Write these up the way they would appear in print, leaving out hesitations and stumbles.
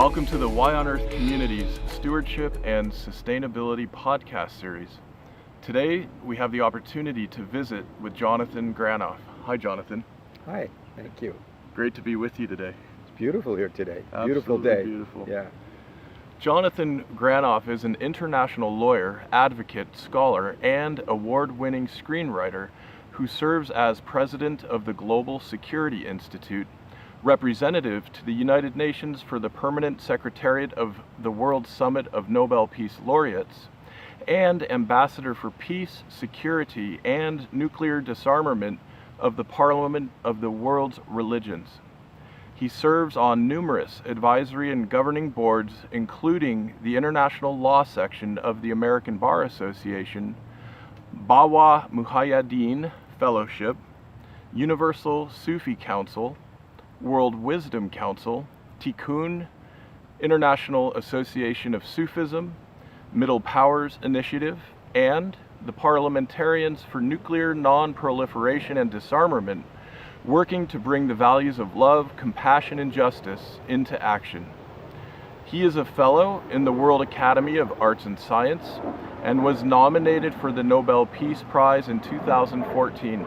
Welcome to the Y on Earth Communities Stewardship and Sustainability podcast series. Today, we have the opportunity to visit with Jonathan Granoff. Hi, Jonathan. Hi, thank you. Great to be with you today. It's beautiful here today. Absolutely beautiful day. Beautiful. Yeah. Jonathan Granoff is an international lawyer, advocate, scholar, and award-winning screenwriter who serves as president of the Global Security Institute, representative to the United Nations for the Permanent Secretariat of the World Summit of Nobel Peace Laureates, and ambassador for peace, security, and nuclear disarmament of the Parliament of the World's Religions. He serves on numerous advisory and governing boards, including the International Law Section of the American Bar Association, Bawa Muhayyadeen Fellowship, Universal Sufi Council, World Wisdom Council, Tikkun, International Association of Sufism, Middle Powers Initiative, and the Parliamentarians for Nuclear Non-Proliferation and Disarmament, working to bring the values of love, compassion, and justice into action. He is a fellow in the World Academy of Arts and Science and was nominated for the Nobel Peace Prize in 2014.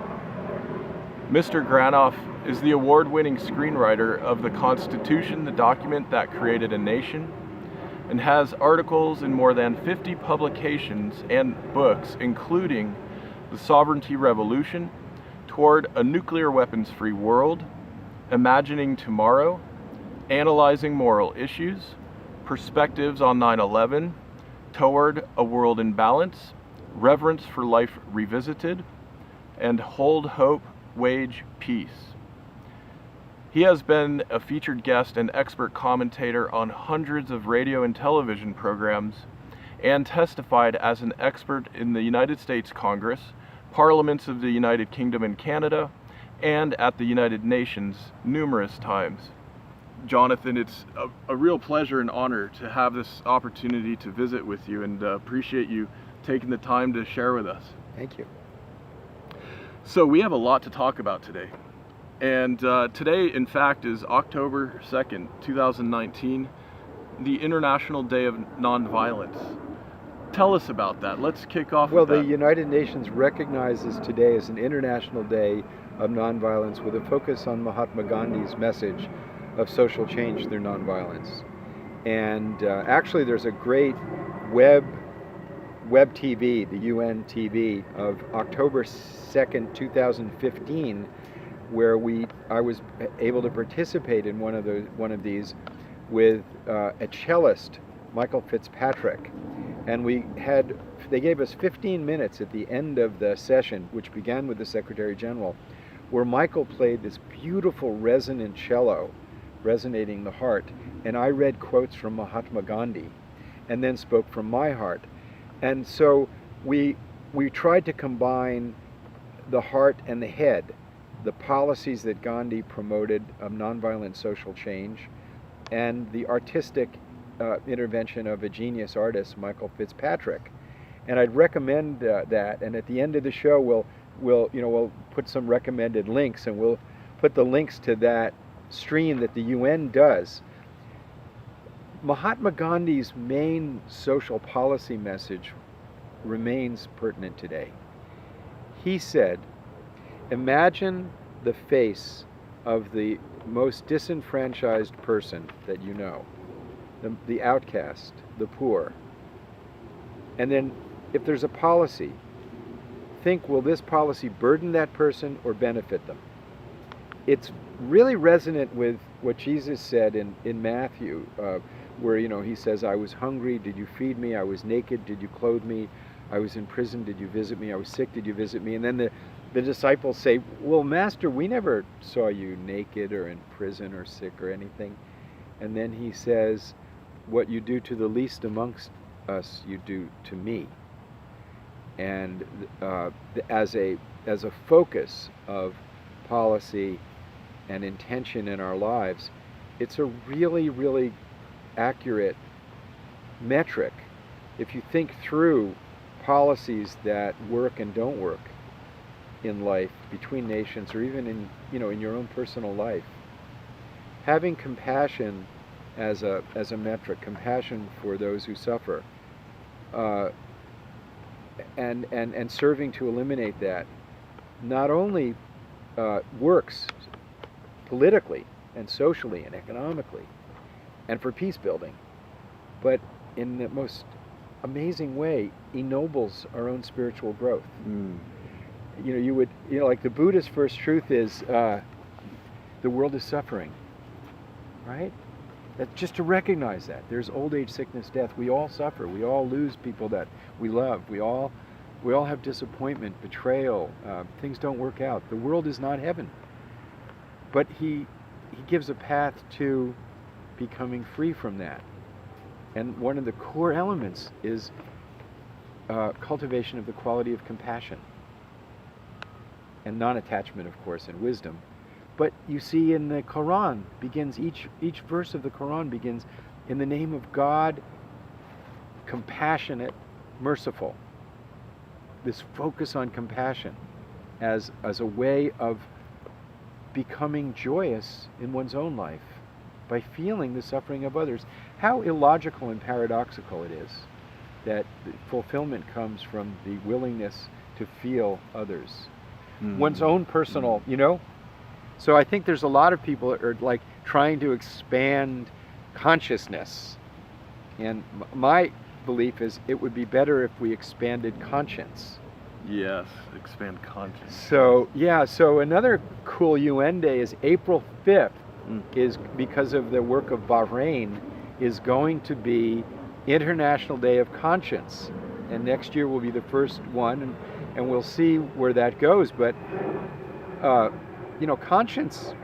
Mr. Granoff is the award-winning screenwriter of The Constitution, the document that created a nation, and has articles in more than 50 publications and books, including The Sovereignty Revolution, Toward a Nuclear Weapons-Free World, Imagining Tomorrow, Analyzing Moral Issues, Perspectives on 9/11, Toward a World in Balance, Reverence for Life Revisited, and Hold Hope, Wage Peace. He has been a featured guest and expert commentator on hundreds of radio and television programs and testified as an expert in the United States Congress, Parliaments of the United Kingdom and Canada, and at the United Nations numerous times. Jonathan, it's a real pleasure and honor to have this opportunity to visit with you, and appreciate you taking the time to share with us. Thank you. So we have a lot to talk about today. And today, in fact, is October 2nd, 2019, the International Day of Nonviolence. Tell us about that. Let's kick off Well, with that. the United Nations recognizes today as an International Day of Nonviolence with a focus on Mahatma Gandhi's message of social change through nonviolence. And actually, there's a great web TV, the UN TV, of October 2nd, 2015, where I was able to participate in one of these with a cellist, Michael Fitzpatrick, and they gave us 15 minutes at the end of the session, which began with the Secretary General, where Michael played this beautiful resonant cello, resonating the heart, and I read quotes from Mahatma Gandhi, and then spoke from my heart. And so we tried to combine the heart and the head, the policies that Gandhi promoted of nonviolent social change, and the artistic intervention of a genius artist, Michael Fitzpatrick. And I'd recommend that. And at the end of the show, we'll put some recommended links, and we'll put the links to that stream that the UN does. Mahatma Gandhi's main social policy message remains pertinent today. He said, imagine the face of the most disenfranchised person that you know, the outcast, the poor. And then if there's a policy, think, will this policy burden that person or benefit them? It's really resonant with what Jesus said in Matthew, where he says, I was hungry, did you feed me? I was naked, did you clothe me? I was in prison, did you visit me? I was sick, did you visit me? And then the disciples say, well, Master, we never saw you naked or in prison or sick or anything. And then he says, what you do to the least amongst us, you do to me. And as a focus of policy and intention in our lives, it's a really, really accurate metric. If you think through policies that work and don't work in life, between nations, or even in your own personal life, having compassion as a metric, compassion for those who suffer, uh, and serving to eliminate that, not only works politically and socially and economically and for peace building, but in the most amazing way ennobles our own spiritual growth. Like the Buddhist first truth is the world is suffering, right? That just to recognize that there's old age, sickness, death. We all suffer. We all lose people that we love. We all have disappointment, betrayal. Things don't work out. The world is not heaven, but he gives a path to becoming free from that. And one of the core elements is cultivation of the quality of compassion and non-attachment, of course, and wisdom. But you see in the Quran, begins each verse of the Quran begins in the name of God, compassionate, merciful. This focus on compassion as a way of becoming joyous in one's own life by feeling the suffering of others. How illogical and paradoxical it is that fulfillment comes from the willingness to feel others. One's own personal, So I think there's a lot of people that are like trying to expand consciousness. And my belief is it would be better if we expanded conscience. Yes, expand conscience. So another cool UN day is April 5th, is because of the work of Bahrain, is going to be International Day of Conscience. And next year will be the first one, and we'll see where that goes. But conscience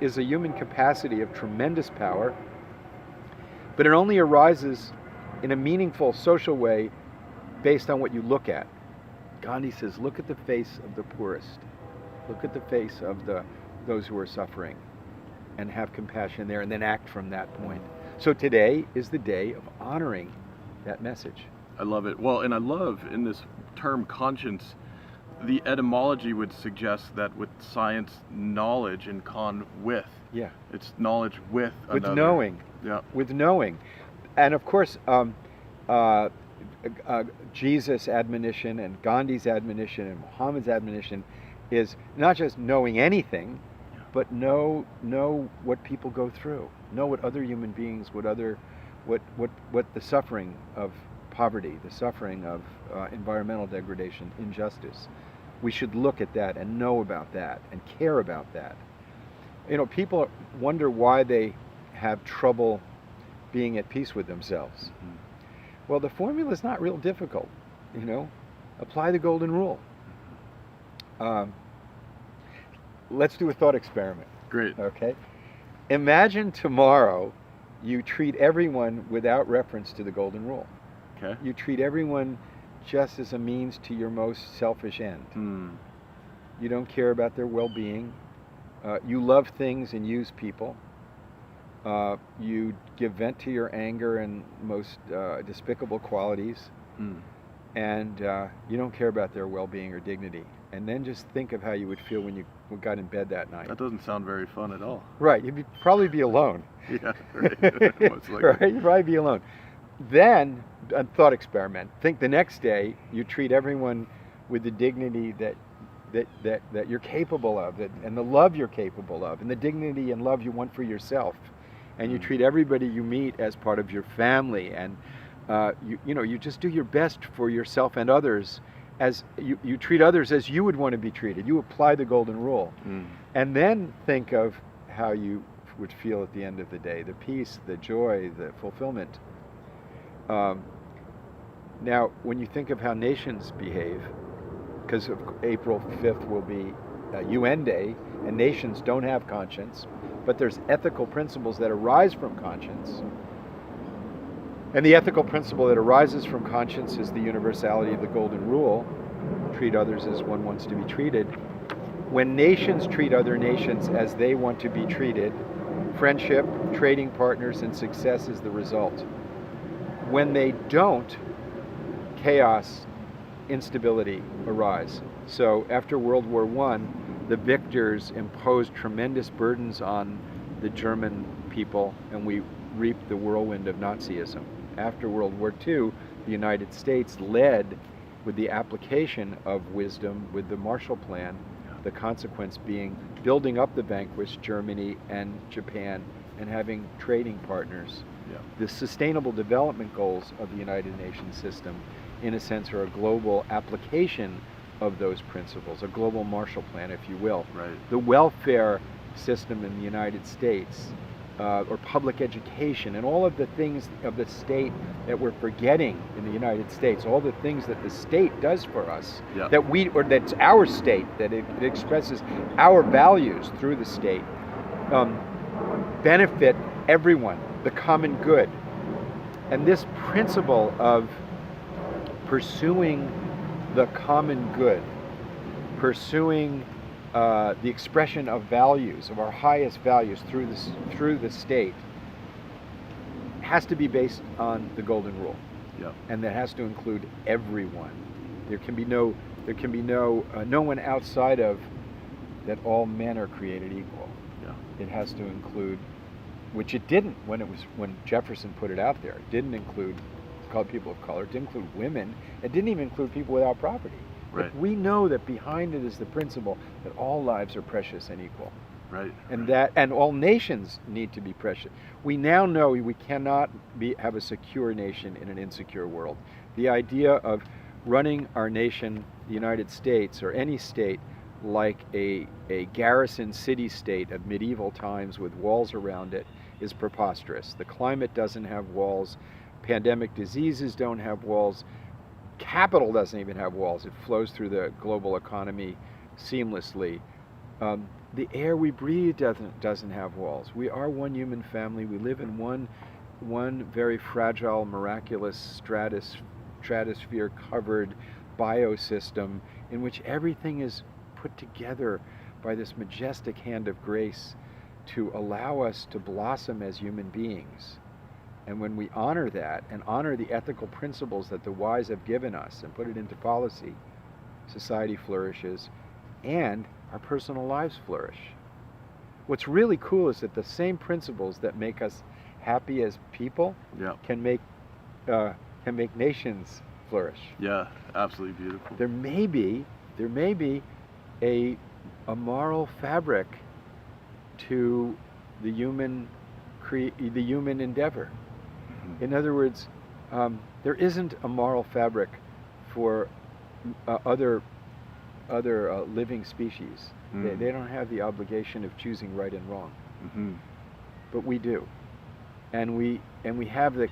is a human capacity of tremendous power, but it only arises in a meaningful social way based on what you look at. Gandhi says, look at the face of the poorest. Look at the face of those who are suffering and have compassion there, and then act from that point. So today is the day of honoring that message. I love it. Well, and I love in this term conscience, the etymology would suggest that with science, knowledge, and with. Yeah. It's knowledge with another. Knowing. Yeah. With knowing. And of course, Jesus' admonition and Gandhi's admonition and Muhammad's admonition is not just knowing anything, but know what people go through. Know what other human beings, what the suffering of poverty, the suffering of environmental degradation, injustice. We should look at that and know about that and care about that. People wonder why they have trouble being at peace with themselves. Mm-hmm. Well, the formula is not real difficult. Apply the golden rule. Let's do a thought experiment. Great. Okay. Imagine tomorrow you treat everyone without reference to the golden rule. Okay. You treat everyone just as a means to your most selfish end. You don't care about their well-being. You love things and use people. You give vent to your anger and most despicable qualities. And you don't care about their well-being or dignity. And then just think of how you would feel when you got in bed that night. That doesn't sound very fun at all. Right. You'd probably be alone. Yeah, right. Most likely. Right. You'd probably be alone. Then, a thought experiment. Think the next day you treat everyone with the dignity that you're capable of, and the love you're capable of, and the dignity and love you want for yourself. And you treat everybody you meet as part of your family, and you just do your best for yourself and others, as you treat others as you would want to be treated. You apply the golden rule. And then think of how you would feel at the end of the day, the peace, the joy, the fulfillment. Now, when you think of how nations behave, because April 5th will be UN Day, and nations don't have conscience, but there's ethical principles that arise from conscience. And the ethical principle that arises from conscience is the universality of the golden rule. Treat others as one wants to be treated. When nations treat other nations as they want to be treated, friendship, trading partners, and success is the result. When they don't, chaos, instability arise. So after World War I, the victors imposed tremendous burdens on the German people, and we reaped the whirlwind of Nazism. After World War II, the United States led with the application of wisdom with the Marshall Plan, the consequence being building up the vanquished Germany and Japan and having trading partners. The Sustainable Development Goals of the United Nations system, in a sense, are a global application of those principles, a global Marshall Plan, if you will. Right. The welfare system in the United States, or public education, and all of the things of the state that we're forgetting in the United States, all the things that the state does for us, or that's our state, that it expresses our values through the state, benefit everyone, the common good. And this principle of pursuing the common good, pursuing the expression of values, of our highest values through the state, has to be based on the golden rule. And that has to include everyone. There can be no one outside of that all men are created equal. It has to include, which it didn't when Jefferson put it out there. It didn't include people of color. It didn't include women. It didn't even include people without property. Right. We know that behind it is the principle that all lives are precious and equal. Right. And all nations need to be precious. We now know we cannot have a secure nation in an insecure world. The idea of running our nation, the United States, or any state, like a garrison city-state of medieval times with walls around it is preposterous. The climate doesn't have walls. Pandemic diseases don't have walls. Capital doesn't even have walls. It flows through the global economy seamlessly. The air we breathe doesn't have walls. We are one human family. We live in one very fragile, miraculous stratosphere-covered biosystem in which everything is put together by this majestic hand of grace to allow us to blossom as human beings. And when we honor that and honor the ethical principles that the wise have given us and put it into policy, society flourishes and our personal lives flourish. What's really cool is that the same principles that make us happy as people can make nations flourish. Yeah, absolutely beautiful. There may be a moral fabric to the human endeavor. In other words, there isn't a moral fabric for other living species. They don't have the obligation of choosing right and wrong, but we do, and we have the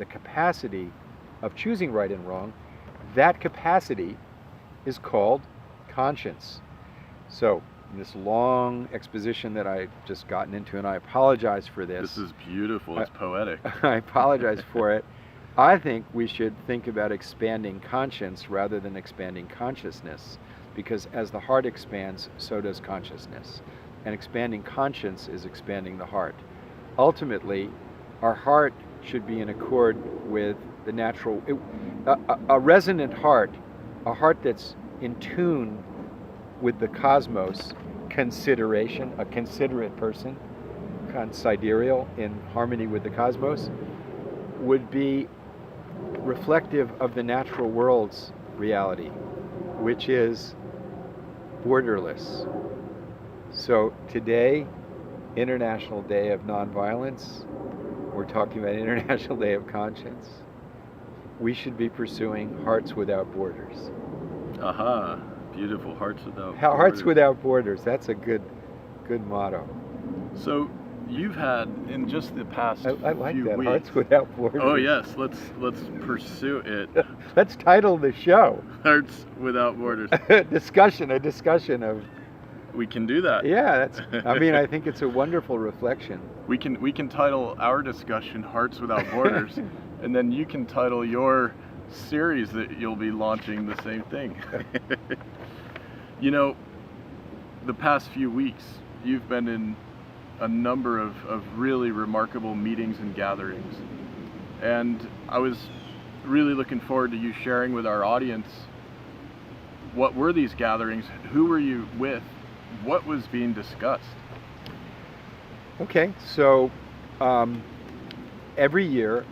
capacity of choosing right and wrong. That capacity is called conscience. So, this long exposition that I've just gotten into, and I apologize for this. This is beautiful. It's poetic. I apologize for it. I think we should think about expanding conscience rather than expanding consciousness, because as the heart expands, so does consciousness. And expanding conscience is expanding the heart. Ultimately, our heart should be in accord with the natural, a resonant heart, a heart that's in tune with the cosmos, consideration, a considerate person, sidereal, in harmony with the cosmos, would be reflective of the natural world's reality, which is borderless. So today, International Day of Nonviolence, we're talking about International Day of Conscience. We should be pursuing hearts without borders. Aha. Beautiful. Hearts without borders. Hearts without borders. That's a good motto. So you've had, in just the past I like few that. weeks. Hearts without borders. Oh yes, let's pursue it. Let's title the show. Hearts without borders. A discussion of. We can do that. Yeah, I think it's a wonderful reflection. We can title our discussion Hearts Without Borders, and then you can title your series that you'll be launching the same thing. You know, the past few weeks, you've been in a number of really remarkable meetings and gatherings. And I was really looking forward to you sharing with our audience, what were these gatherings? Who were you with? What was being discussed? Okay, so every year,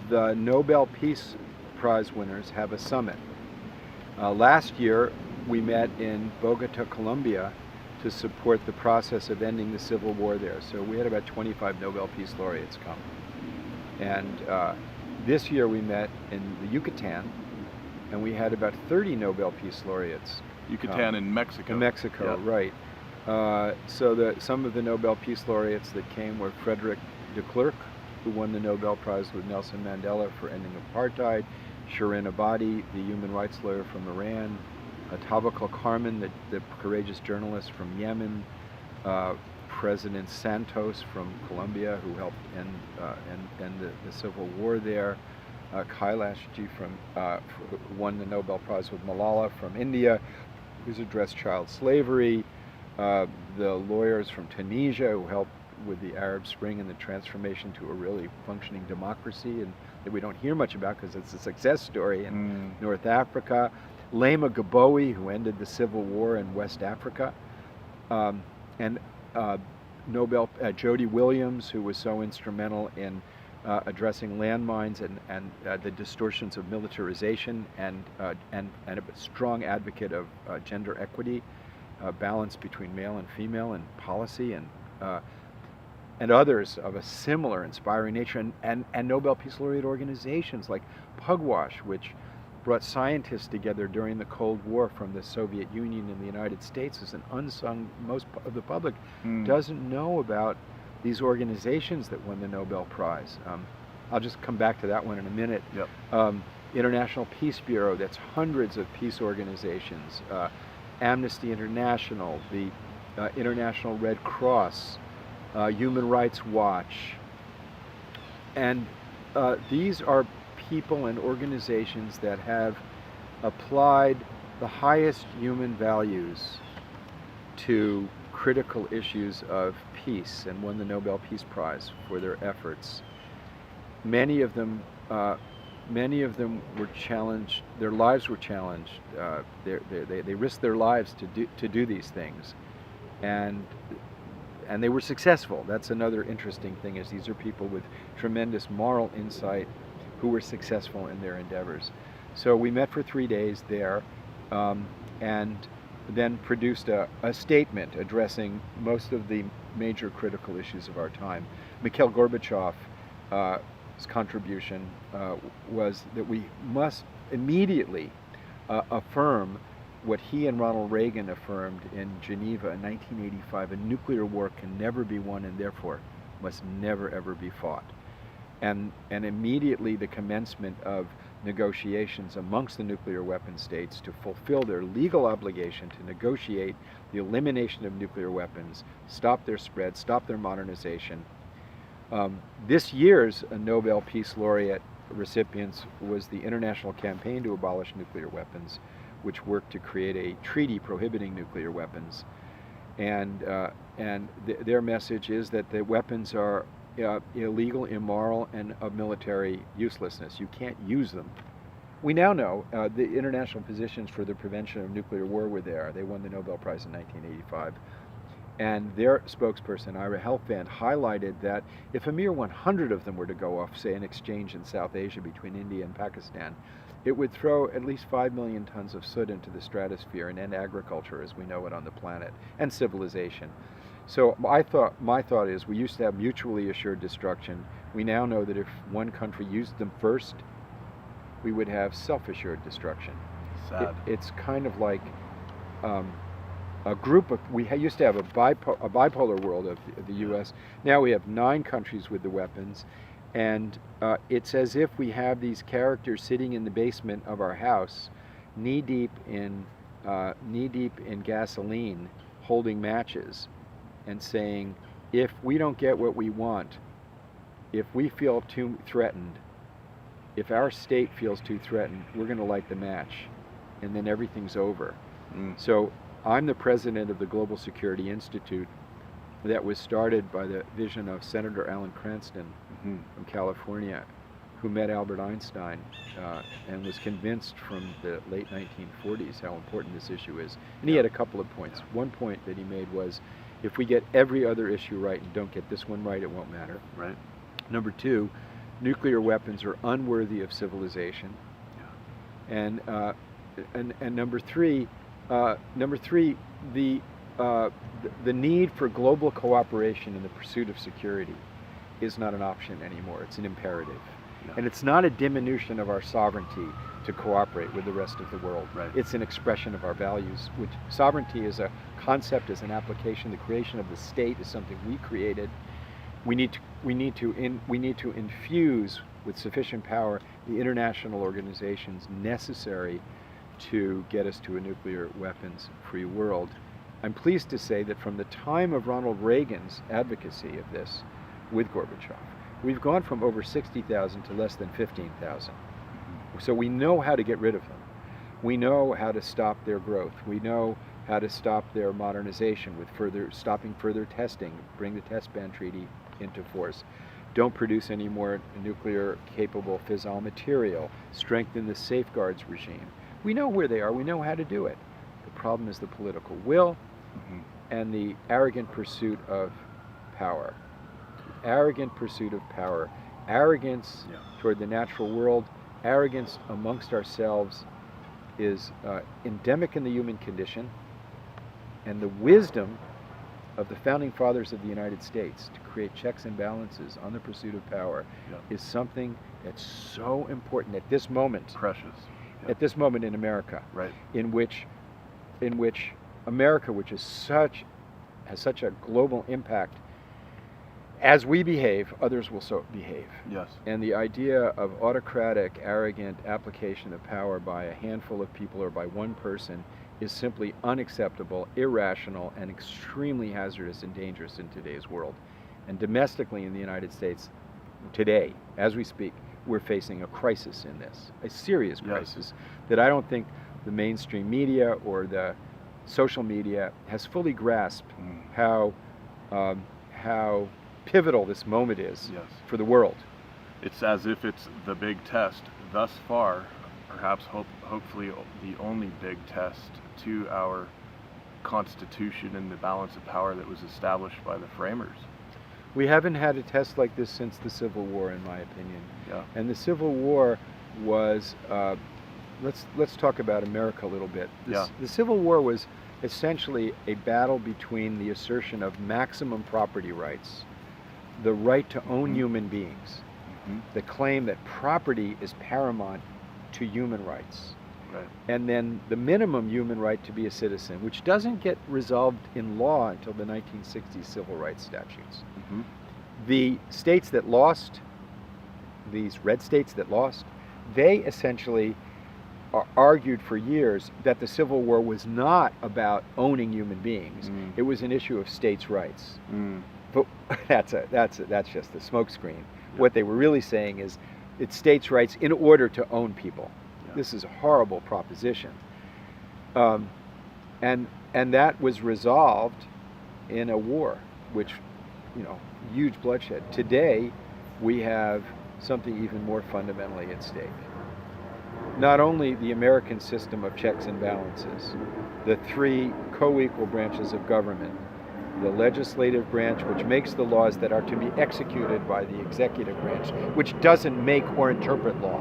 the Nobel Peace Prize winners have a summit. Last year, we met in Bogota, Colombia, to support the process of ending the civil war there. So we had about 25 Nobel Peace Laureates come. And this year we met in the Yucatan, and we had about 30 Nobel Peace Laureates. Yucatan in Mexico. In Mexico, Yep. right. So some of the Nobel Peace Laureates that came were Frederick de Klerk, who won the Nobel Prize with Nelson Mandela for ending apartheid, Shirin Ebadi, the human rights lawyer from Iran, Tawakkol Karman, the courageous journalist from Yemen, President Santos from Colombia, who helped end the civil war there, Kailashji who won the Nobel Prize with Malala from India, who's addressed child slavery, the lawyers from Tunisia who helped with the Arab Spring and the transformation to a really functioning democracy, and that we don't hear much about because it's a success story in North Africa. Lema Gabowi, who ended the civil war in West Africa, and Jody Williams, who was so instrumental in addressing landmines and the distortions of militarization, and a strong advocate of gender equity, balance between male and female in policy, and others of a similar inspiring nature, and Nobel Peace Laureate organizations like Pugwash, which brought scientists together during the Cold War from the Soviet Union and the United States, is an unsung. Most of the public doesn't know about these organizations that won the Nobel Prize. I'll just come back to that one in a minute. Yep. International Peace Bureau, that's hundreds of peace organizations, Amnesty International, the International Red Cross, Human Rights Watch, and these are people and organizations that have applied the highest human values to critical issues of peace and won the Nobel Peace Prize for their efforts. Many of them were challenged. Their lives were challenged. They risked their lives to do these things, and they were successful. That's another interesting thing, is these are people with tremendous moral insight who were successful in their endeavors. So we met for 3 days there, and then produced a statement addressing most of the major critical issues of our time. Mikhail Gorbachev's contribution was that we must immediately affirm what he and Ronald Reagan affirmed in Geneva in 1985: a nuclear war can never be won and therefore must never ever be fought. And immediately the commencement of negotiations amongst the nuclear weapon states to fulfill their legal obligation to negotiate the elimination of nuclear weapons, stop their spread, stop their modernization. This year's Nobel Peace Laureate recipients was the International Campaign to Abolish Nuclear Weapons, which worked to create a treaty prohibiting nuclear weapons. And their message is that the weapons are illegal, immoral, and of military uselessness. You can't use them. We now know the international positions for the prevention of nuclear war were there. They won the Nobel Prize in 1985. And their spokesperson, Ira Helfand, highlighted that if a mere 100 of them were to go off, say, an exchange in South Asia between India and Pakistan, it would throw at least 5 million tons of soot into the stratosphere and end agriculture as we know it on the planet, and civilization. So my thought is, we used to have mutually assured destruction. We now know that if one country used them first, we would have self-assured destruction. Sad. It's kind of like a group of, we used to have a bipolar world of the U.S. Now we have 9 countries with the weapons, and it's as if we have these characters sitting in the basement of our house, knee-deep in gasoline, holding matches, and saying, if we don't get what we want, if we feel too threatened, if our state feels too threatened, we're going to light the match, and then everything's over. So I'm the president of the Global Security Institute that was started by the vision of Senator Alan Cranston from California, who met Albert Einstein and was convinced from the late 1940s how important this issue is. And he had a couple of points. One point that he made was, if we get every other issue right and don't get this one right, it won't matter. Right. Number 2, nuclear weapons are unworthy of civilization. And number three, the need for global cooperation in the pursuit of security is not an option anymore. It's an imperative. Yeah. And it's not a diminution of our sovereignty to cooperate with the rest of the world. Right. It's an expression of our values, which sovereignty is a concept, is an application. The creation of the state is something we created. We need to infuse with sufficient power the international organizations necessary to get us to a nuclear weapons-free world. I'm pleased to say that from the time of Ronald Reagan's advocacy of this with Gorbachev, we've gone from over 60,000 to less than 15,000. So we know how to get rid of them. We know how to stop their growth. We know how to stop their modernization with stopping further testing, bring the Test Ban Treaty into force. Don't produce any more nuclear-capable fissile material. Strengthen the safeguards regime. We know where they are. We know how to do it. The problem is the political will and the arrogant pursuit of power. Arrogant pursuit of power. Arrogance toward the natural world. Arrogance amongst ourselves is endemic in the human condition, and the wisdom of the founding fathers of the United States to create checks and balances on the pursuit of power is something that's so important at this moment. Precious. At this moment in America, Right. in which America, which has such a global impact, as we behave, others will so behave. Yes. And the idea of autocratic, arrogant application of power by a handful of people or by one person is simply unacceptable, irrational, and extremely hazardous and dangerous in today's world. And domestically in the United States, today, as we speak, we're facing a crisis in this, a serious crisis that I don't think the mainstream media or the social media has fully grasped how pivotal this moment is for the world. It's as if it's the big test thus far, perhaps hopefully the only big test to our Constitution and the balance of power that was established by the framers. We haven't had a test like this since the Civil War, in my opinion. Yeah. And the Civil War was, let's talk about America a little bit. The Civil War was essentially a battle between the assertion of maximum property rights, the right to own human beings, the claim that property is paramount to human rights, and then the minimum human right to be a citizen, which doesn't get resolved in law until the 1960s civil rights statutes. The states that lost, these red states that lost, they essentially argued for years that the Civil War was not about owning human beings. It was an issue of states' rights. But that's just a smokescreen. What they were really saying is it's states' rights in order to own people. This is a horrible proposition. And that was resolved in a war, which, huge bloodshed. Today, we have something even more fundamentally at stake. Not only the American system of checks and balances, the three co-equal branches of government, the legislative branch, which makes the laws that are to be executed by the executive branch, which doesn't make or interpret law.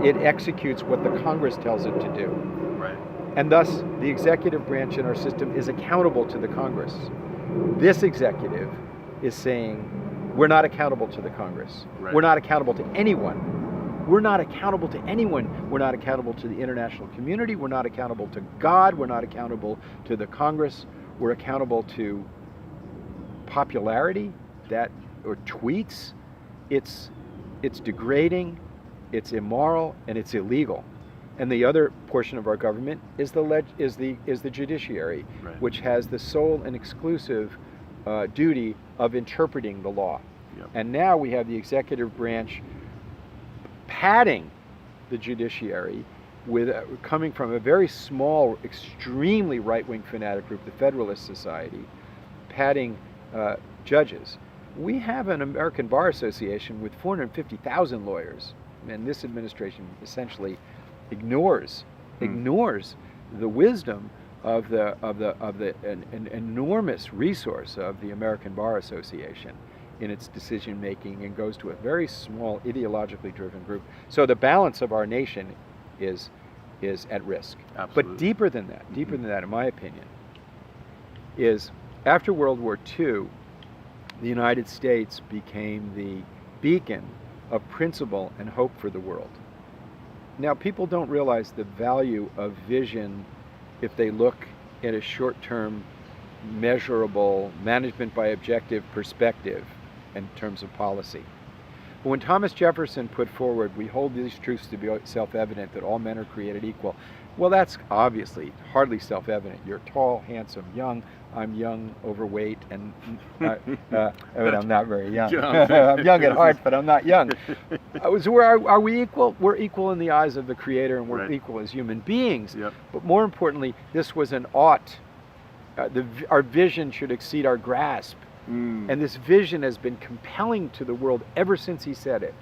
It executes what the Congress tells it to do. And thus, the executive branch in our system is accountable to the Congress. This executive is saying, we're not accountable to the Congress. We're not accountable to anyone. We're not accountable to anyone. We're not accountable to the international community. We're not accountable to God. We're not accountable to the Congress. We're accountable to popularity or tweets. It's degrading, it's immoral, and it's illegal. And the other portion of our government is the judiciary, which has the sole and exclusive duty of interpreting the law. And now we have the executive branch padding the judiciary with coming from a very small, extremely right-wing fanatic group, the Federalist Society, padding judges. We have an American Bar Association with 450,000 lawyers, and this administration essentially ignores the wisdom of an enormous resource of the American Bar Association. in its decision making and goes to a very small ideologically driven group. So the balance of our nation is at risk. Absolutely. But deeper than that, in my opinion, is after World War II, the United States became the beacon of principle and hope for the world. Now, people don't realize the value of vision if they look at a short-term, measurable, management by objective perspective in terms of policy. But when Thomas Jefferson put forward, we hold these truths to be self-evident, that all men are created equal. Well, that's obviously hardly self-evident. You're tall, handsome, young. I'm young, overweight, and I mean, I'm not very young. I'm young at heart, but I'm not young. So are we equal? We're equal in the eyes of the Creator, and we're equal as human beings. Yep. But more importantly, this was an ought. Our vision should exceed our grasp. And this vision has been compelling to the world ever since he said it.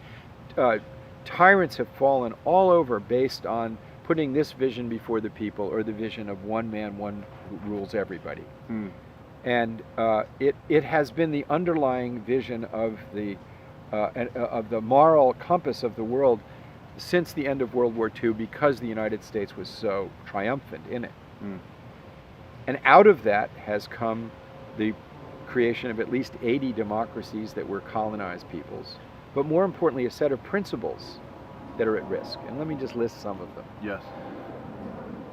Tyrants have fallen all over based on putting this vision before the people, or the vision of one man, one who rules everybody. And it has been the underlying vision of the moral compass of the world since the end of World War II, because the United States was so triumphant in it. And out of that has come the creation of at least 80 democracies that were colonized peoples, but more importantly, a set of principles that are at risk. And let me just list some of them. Yes.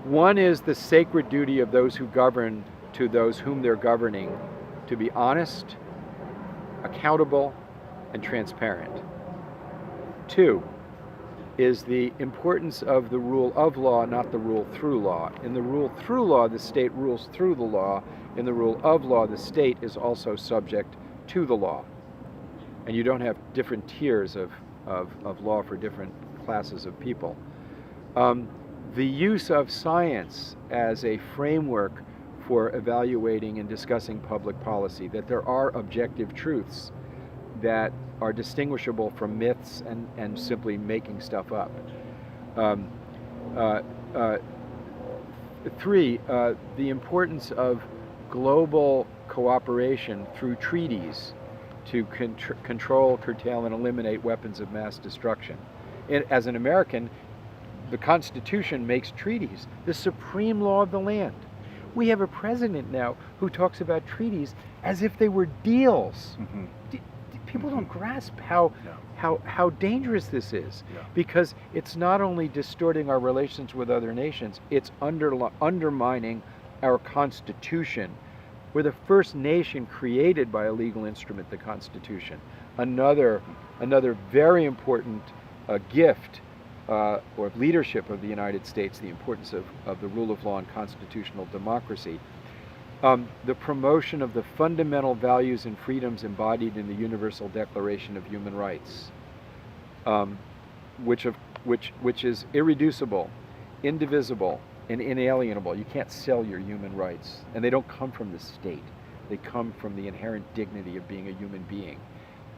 One is the sacred duty of those who govern to those whom they're governing to be honest, accountable, and transparent. Two is the importance of the rule of law, not the rule through law. In the rule through law, the state rules through the law. In the rule of law, the state is also subject to the law. And you don't have different tiers of law for different classes of people. The use of science as a framework for evaluating and discussing public policy, that there are objective truths that are distinguishable from myths and simply making stuff up. Three, the importance of global cooperation through treaties to control, curtail, and eliminate weapons of mass destruction. As an American, the Constitution makes treaties the supreme law of the land. We have a president now who talks about treaties as if they were deals. People don't grasp how dangerous this is, because it's not only distorting our relations with other nations, it's undermining our Constitution. We're the first nation created by a legal instrument, the Constitution. Another very important gift or leadership of the United States, the importance of the rule of law and constitutional democracy. The promotion of the fundamental values and freedoms embodied in the Universal Declaration of Human Rights, which is irreducible, indivisible, and inalienable. You can't sell your human rights, and they don't come from the state. They come from the inherent dignity of being a human being,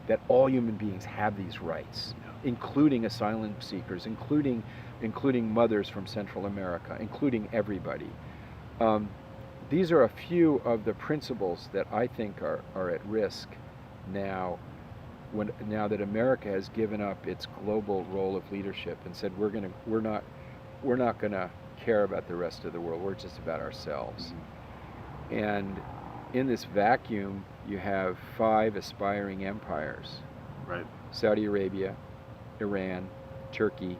that all human beings have these rights, including asylum seekers, including mothers from Central America, including everybody. These are a few of the principles that I think are at risk now, now that America has given up its global role of leadership and said we're not gonna care about the rest of the world. We're just about ourselves. And in this vacuum, you have 5 aspiring empires: Saudi Arabia, Iran, Turkey,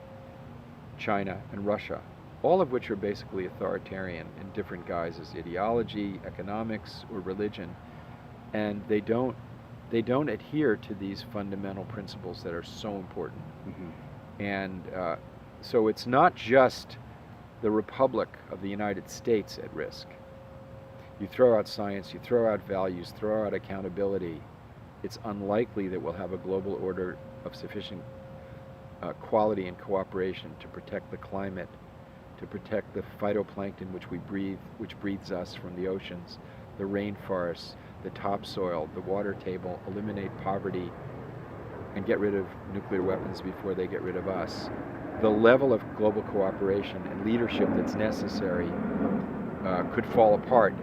China, and Russia, all of which are basically authoritarian in different guises: ideology, economics, or religion. And they don't adhere to these fundamental principles that are so important. And so it's not just the Republic of the United States at risk. You throw out science, you throw out values, throw out accountability, it's unlikely that we'll have a global order of sufficient quality and cooperation to protect the climate, to protect the phytoplankton which we breathe, which breathes us from the oceans, the rainforests, the topsoil, the water table, eliminate poverty, and get rid of nuclear weapons before they get rid of us. The level of global cooperation and leadership that's necessary could fall apart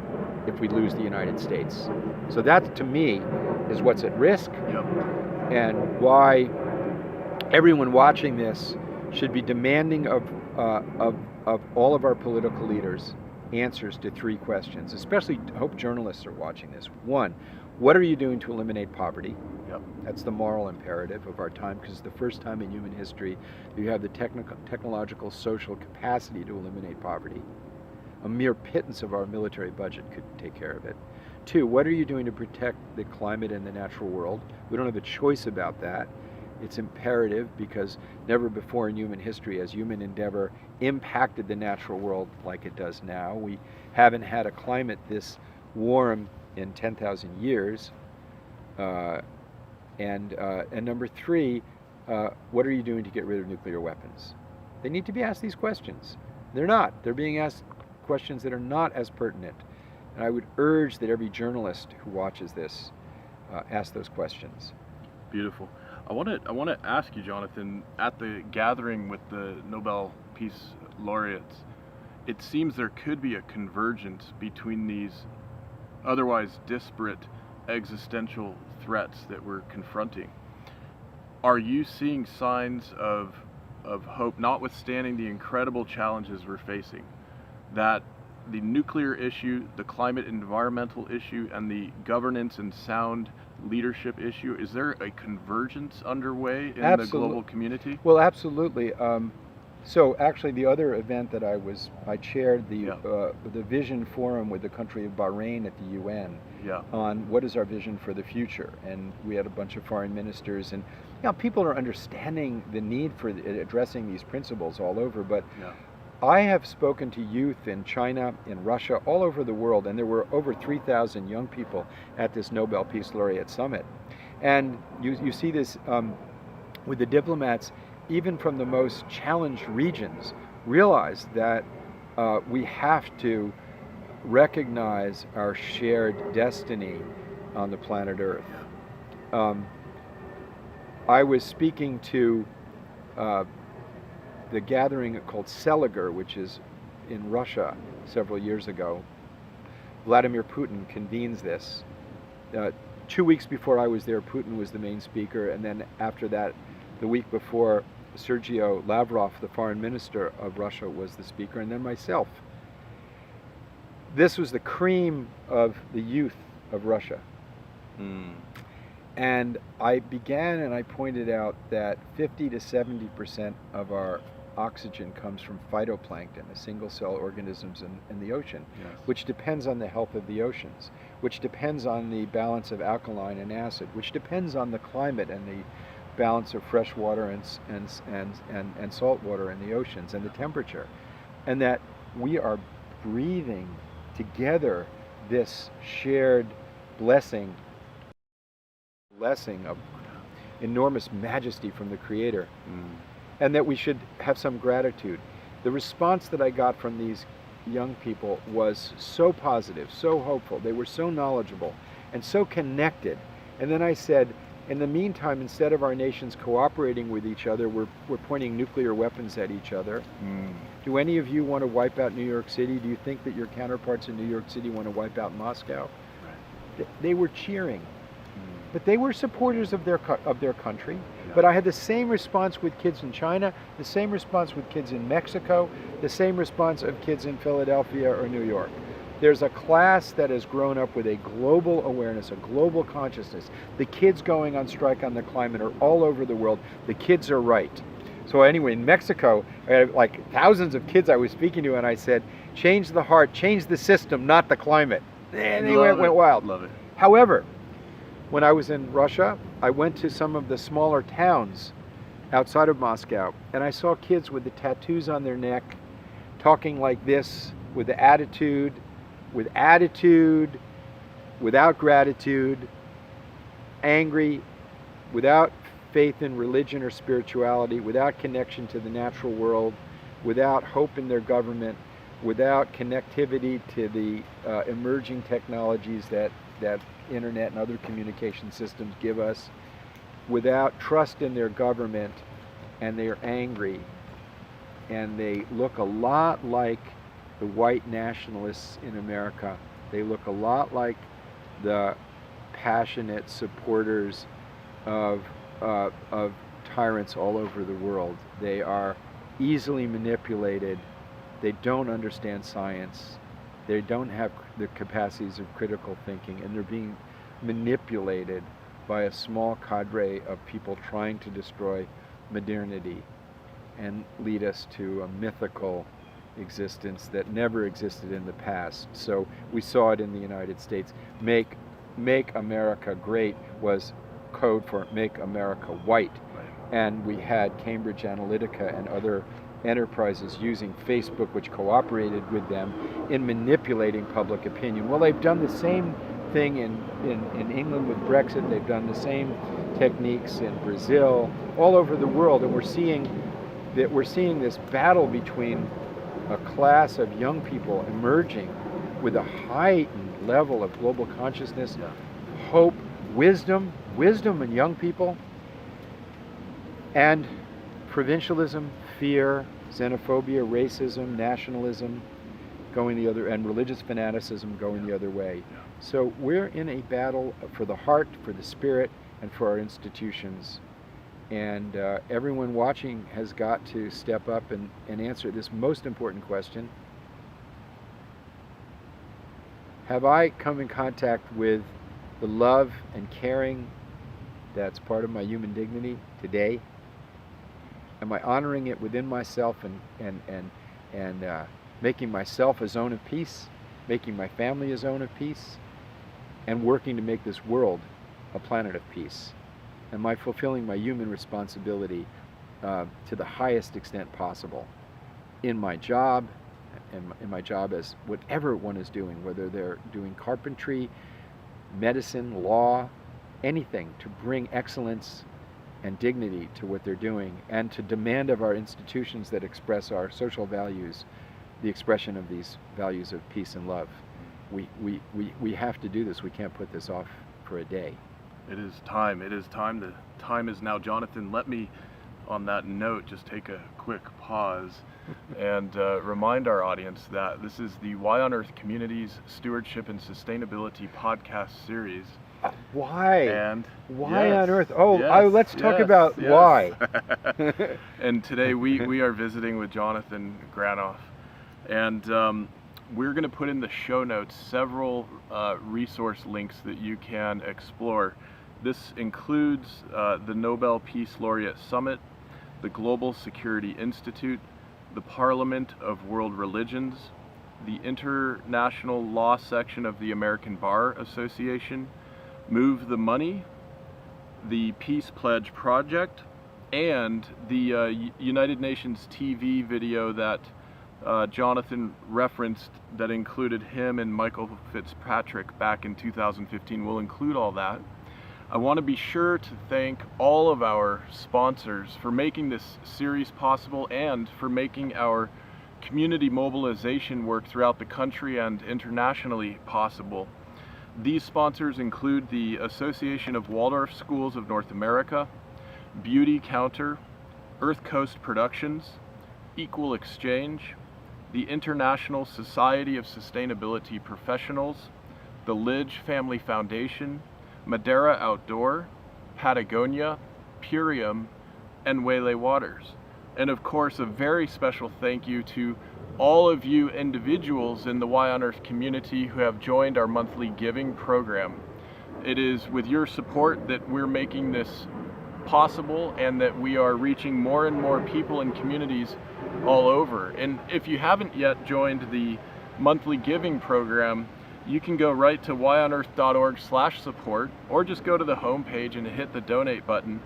if we lose the United States. So that, to me, is what's at risk, Yep. and why everyone watching this should be demanding of all of our political leaders answers to three questions. Especially, I hope journalists are watching this. One, what are you doing to eliminate poverty? Yep. That's the moral imperative of our time, because it's the first time in human history you have the technological, social capacity to eliminate poverty. A mere pittance of our military budget could take care of it. Two, what are you doing to protect the climate and the natural world? We don't have a choice about that. It's imperative, because never before in human history has human endeavor impacted the natural world like it does now. We haven't had a climate this warm in 10,000 years. And number three, what are you doing to get rid of nuclear weapons? They need to be asked these questions. They're not. They're being asked questions that are not as pertinent. And I would urge that every journalist who watches this ask those questions. Beautiful. I want to ask you, Jonathan, at the gathering with the Nobel Peace Laureates, it seems there could be a convergence between these otherwise disparate existential threats that we're confronting. Are you seeing signs of hope, notwithstanding the incredible challenges we're facing, that the nuclear issue, the climate environmental issue, and the governance and sound leadership issue, is there a convergence underway in the global community? Well, absolutely. So actually, the other event that I chaired the Vision Forum with the country of Bahrain at the UN on what is our vision for the future, and we had a bunch of foreign ministers, and people are understanding the need for addressing these principles all over. But I have spoken to youth in China, in Russia, all over the world, and there were over 3,000 young people at this Nobel Peace Laureate Summit. And you see this with the diplomats, even from the most challenged regions, realize that we have to recognize our shared destiny on the planet Earth. I was speaking to the gathering called Seliger, which is in Russia several years ago. Vladimir Putin convenes this. 2 weeks before I was there, Putin was the main speaker, and then after that, the week before, Sergei Lavrov, the foreign minister of Russia, was the speaker, and then myself. This was the cream of the youth of Russia. And I began and I pointed out that 50 to 70% of our oxygen comes from phytoplankton, the single-cell organisms in the ocean, which depends on the health of the oceans, which depends on the balance of alkaline and acid, which depends on the climate and the balance of fresh water and salt water in the oceans, and the temperature. And that we are breathing together this shared blessing of enormous majesty from the Creator. And that we should have some gratitude. The response that I got from these young people was so positive, so hopeful. They were so knowledgeable and so connected. And then I said, in the meantime, instead of our nations cooperating with each other, we're pointing nuclear weapons at each other. Do any of you want to wipe out New York City? Do you think that your counterparts in New York City want to wipe out Moscow? They were cheering. But they were supporters of their country. But I had the same response with kids in China, the same response with kids in Mexico, the same response of kids in Philadelphia or New York. There's a class that has grown up with a global awareness, a global consciousness. The kids going on strike on the climate are all over the world. The kids are right. So anyway, in Mexico, I had like thousands of kids I was speaking to, and I said, change the heart, change the system, not the climate. And they went wild. Love it. However, when I was in Russia, I went to some of the smaller towns outside of Moscow, and I saw kids with the tattoos on their neck, talking like this, with attitude, without gratitude, angry, without faith in religion or spirituality, without connection to the natural world, without hope in their government, without connectivity to the emerging technologies that internet and other communication systems give us, without trust in their government, and they're angry, and they look a lot like the white nationalists in America, they look a lot like the passionate supporters of tyrants all over the world. They are easily manipulated. They don't understand science. They don't have the capacities of critical thinking, and they're being manipulated by a small cadre of people trying to destroy modernity and lead us to a mythical existence that never existed in the past. So we saw it in the United States. Make America great was code for make America white. And we had Cambridge Analytica and other enterprises using Facebook, which cooperated with them in manipulating public opinion. Well, they've done the same thing in England with Brexit. They've done the same techniques in Brazil, all over the world, and we're seeing this battle between a class of young people emerging with a heightened level of global consciousness, hope, wisdom in young people, and provincialism, fear, xenophobia, racism, nationalism going the other, and religious fanaticism going the other way. So we're in a battle for the heart, for the spirit, and for our institutions. And everyone watching has got to step up and answer this most important question. Have I come in contact with the love and caring that's part of my human dignity today? Am I honoring it within myself and making myself a zone of peace, making my family a zone of peace, and working to make this world a planet of peace? Am I fulfilling my human responsibility to the highest extent possible in my job, in my job as whatever one is doing, whether they're doing carpentry, medicine, law, anything to bring excellence and dignity to what they're doing, and to demand of our institutions that express our social values, the expression of these values of peace and love. We have to do this. We can't put this off for a day. It is time. It is time. The time is now. Jonathan, let me, on that note, just take a quick pause and remind our audience that this is the Why on Earth Communities Stewardship and Sustainability podcast series. Why? And why yes, on earth? Oh, yes, let's talk yes, about yes. why. And today we are visiting with Jonathan Granoff, and we're going to put in the show notes several resource links that you can explore. This includes the Nobel Peace Laureate Summit, the Global Security Institute, the Parliament of World Religions, the International Law Section of the American Bar Association, Move the Money, the Peace Pledge Project, and the United Nations TV video that Jonathan referenced that included him and Michael Fitzpatrick back in 2015. We'll include all that. I want to be sure to thank all of our sponsors for making this series possible and for making our community mobilization work throughout the country and internationally possible. These sponsors include the Association of Waldorf Schools of North America, Beauty Counter, Earth Coast Productions, Equal Exchange, the International Society of Sustainability Professionals, the Lidge Family Foundation, Madeira Outdoor, Patagonia, Purium, and Waylay Waters. And of course, a very special thank you to all of you individuals in the Why on Earth community who have joined our monthly giving program. It is with your support that we're making this possible and that we are reaching more and more people and communities all over. And if you haven't yet joined the monthly giving program, you can go right to whyonearth.org/support, or just go to the homepage and hit the donate button.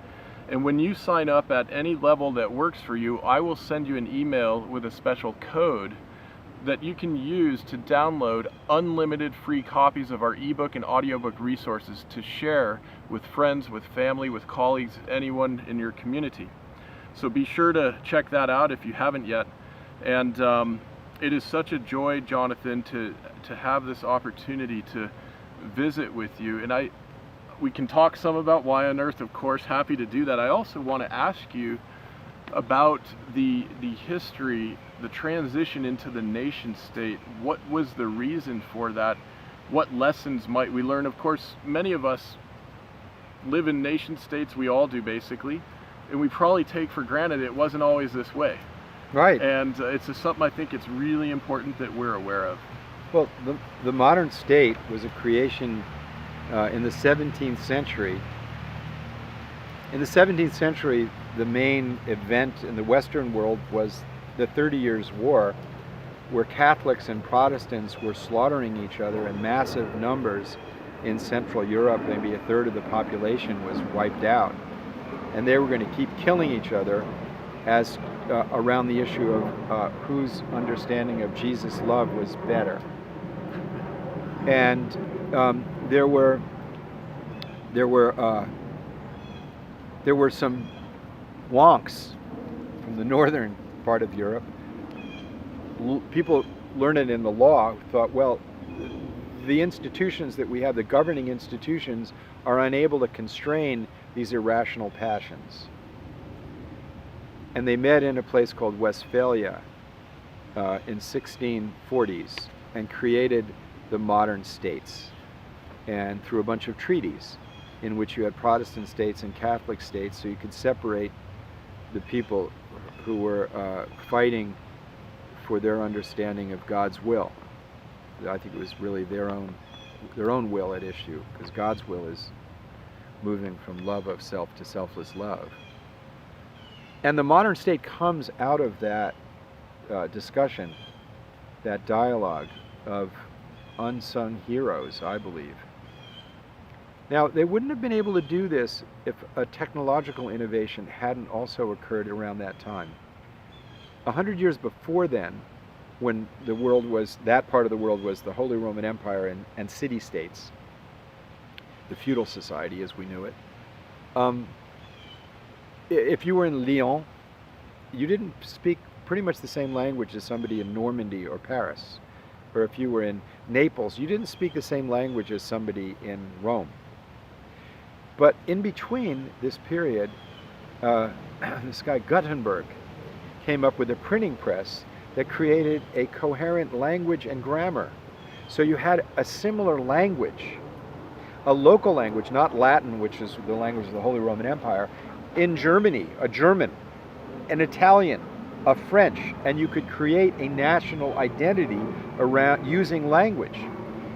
And when you sign up at any level that works for you, I will send you an email with a special code that you can use to download unlimited free copies of our ebook and audiobook resources to share with friends, with family, with colleagues, anyone in your community. So be sure to check that out if you haven't yet. And it is such a joy, Jonathan, to have this opportunity to visit with you. And we can talk some about Why on Earth, of course, happy to do that. I also want to ask you about the history the transition into the nation state, what was the reason for that? What lessons might we learn? Of course, many of us live in nation states, we all do basically, and we probably take for granted it wasn't always this way. Right. And it's something I think it's really important that we're aware of. Well, the modern state was a creation in the 17th century. In the 17th century, the main event in the Western world was the 30 Years' War, where Catholics and Protestants were slaughtering each other in massive numbers in Central Europe. Maybe a third of the population was wiped out. And they were going to keep killing each other as around the issue of whose understanding of Jesus' love was better. And there were some wonks from the northern part of Europe. People learned in the law thought, well, the institutions that we have, the governing institutions, are unable to constrain these irrational passions. And they met in a place called Westphalia in 1640s and created the modern states, and through a bunch of treaties in which you had Protestant states and Catholic states, so you could separate the people who were fighting for their understanding of God's will. I think it was really their own will at issue, because God's will is moving from love of self to selfless love. And the modern state comes out of that discussion, that dialogue of unsung heroes, I believe. Now, they wouldn't have been able to do this if a technological innovation hadn't also occurred around that time. 100 years before then, when the world was, that part of the world was the Holy Roman Empire and city-states, the feudal society as we knew it. If you were in Lyon, you didn't speak pretty much the same language as somebody in Normandy or Paris. Or if you were in Naples, you didn't speak the same language as somebody in Rome. But in between this period, this guy Gutenberg came up with a printing press that created a coherent language and grammar. So you had a similar language, a local language, not Latin, which is the language of the Holy Roman Empire, in Germany, a German, an Italian, a French, and you could create a national identity around using language.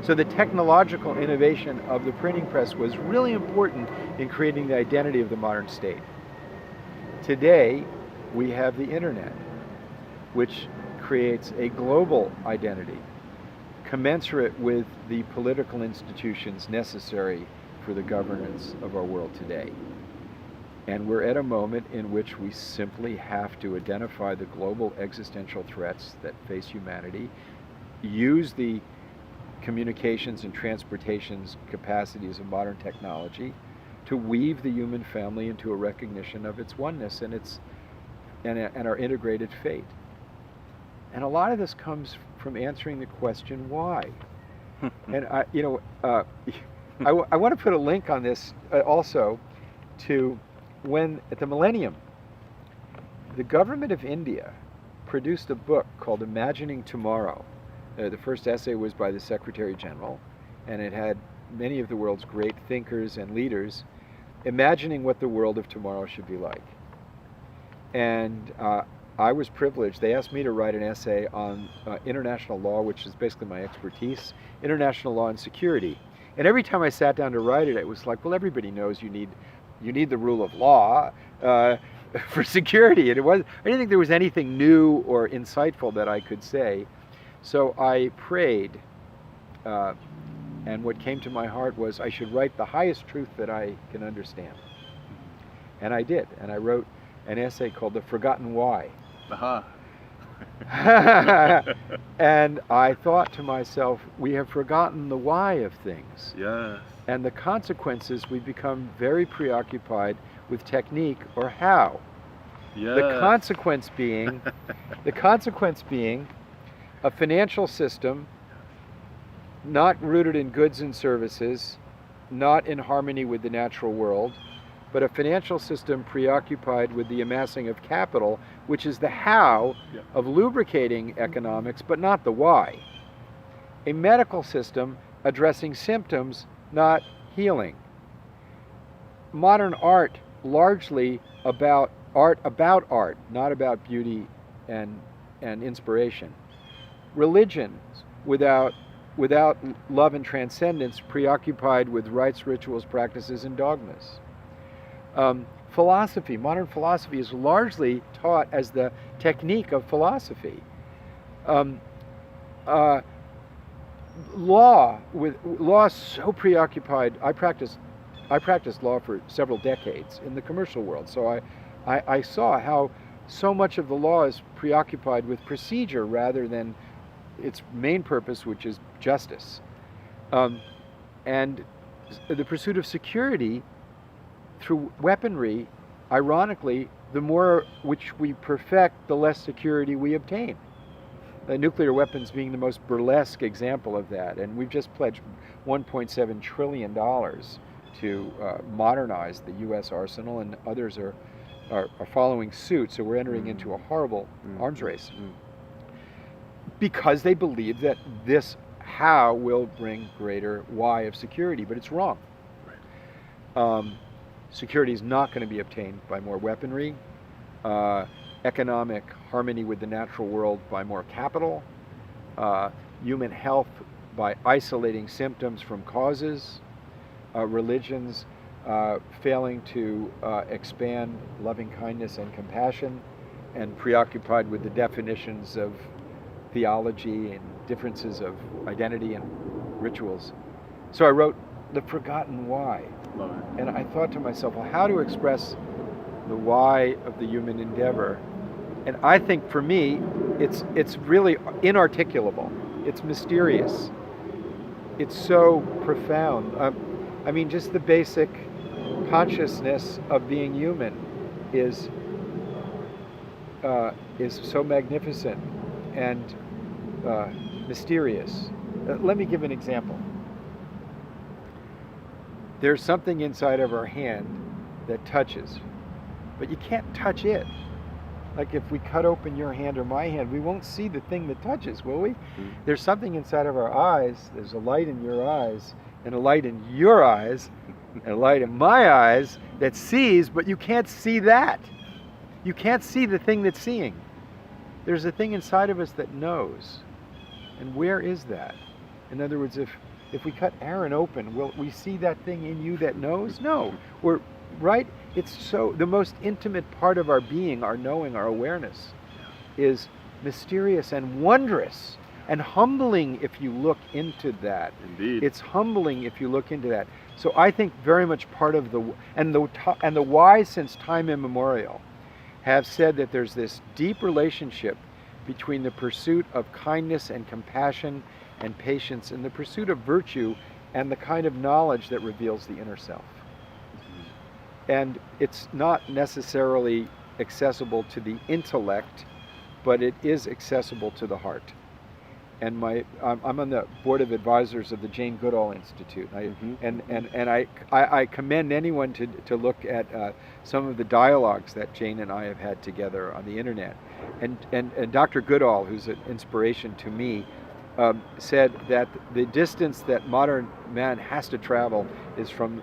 So the technological innovation of the printing press was really important in creating the identity of the modern state. Today, we have the internet, which creates a global identity, commensurate with the political institutions necessary for the governance of our world today. And we're at a moment in which we simply have to identify the global existential threats that face humanity, use the communications and transportations capacities of modern technology to weave the human family into a recognition of its oneness and our integrated fate. And a lot of this comes from answering the question, why? And I want to put a link on this also to when, at the millennium, the government of India produced a book called Imagining Tomorrow. The first essay was by the Secretary General, and it had many of the world's great thinkers and leaders imagining what the world of tomorrow should be like. And I was privileged. They asked me to write an essay on international law, which is basically my expertise, international law and security. And every time I sat down to write it, it was like, well, everybody knows you need the rule of law for security. And I didn't think there was anything new or insightful that I could say. So I prayed, and what came to my heart was I should write the highest truth that I can understand. And I did, and I wrote an essay called The Forgotten Why. Uh-huh. And I thought to myself, we have forgotten the why of things. Yes. And the consequences, we become very preoccupied with technique or how. Yes. The consequence being a financial system not rooted in goods and services, not in harmony with the natural world, but a financial system preoccupied with the amassing of capital, which is the how of lubricating economics, but not the why. A medical system addressing symptoms, not healing. Modern art, largely about art, not about beauty and inspiration. Religions without love and transcendence, preoccupied with rites, rituals, practices, and dogmas. Philosophy, modern philosophy, is largely taught as the technique of philosophy. Law so preoccupied. I practiced law for several decades in the commercial world, so I saw how so much of the law is preoccupied with procedure rather than its main purpose, which is justice. And the pursuit of security through weaponry, ironically, the more which we perfect, the less security we obtain. Nuclear weapons being the most burlesque example of that. And we've just pledged $1.7 trillion to modernize the U.S. arsenal, and others are following suit. So we're entering into a horrible arms race. Because they believe that this how will bring greater why of security, but it's wrong. Security is not going to be obtained by more weaponry, economic harmony with the natural world by more capital, human health by isolating symptoms from causes, religions failing to expand loving kindness and compassion, and preoccupied with the definitions of theology and differences of identity and rituals. So I wrote The Forgotten Why. Love it. And I thought to myself, well, how to express the why of the human endeavor? And I think for me, it's really inarticulable. It's mysterious. It's so profound. I mean, just the basic consciousness of being human is so magnificent and mysterious. Let me give an example. There's something inside of our hand that touches, but you can't touch it. Like if we cut open your hand or my hand, we won't see the thing that touches, will we? There's something inside of our eyes. There's a light in your eyes, and a light in your eyes, and a light in my eyes that sees, but you can't see that. You can't see the thing that's seeing. There's a thing inside of us that knows. And where is that? In other words, if we cut Aaron open, will we see that thing in you that knows? No. We're right? It's so, the most intimate part of our being, our knowing, our awareness, is mysterious and wondrous and humbling if you look into that. Indeed. It's humbling if you look into that. So I think very much part of the why since time immemorial have said that there's this deep relationship between the pursuit of kindness and compassion and patience and the pursuit of virtue and the kind of knowledge that reveals the inner self. And it's not necessarily accessible to the intellect, but it is accessible to the heart. And I'm on the board of advisors of the Jane Goodall Institute. I commend anyone to look at some of the dialogues that Jane and I have had together on the internet. And Dr. Goodall, who's an inspiration to me, said that the distance that modern man has to travel is from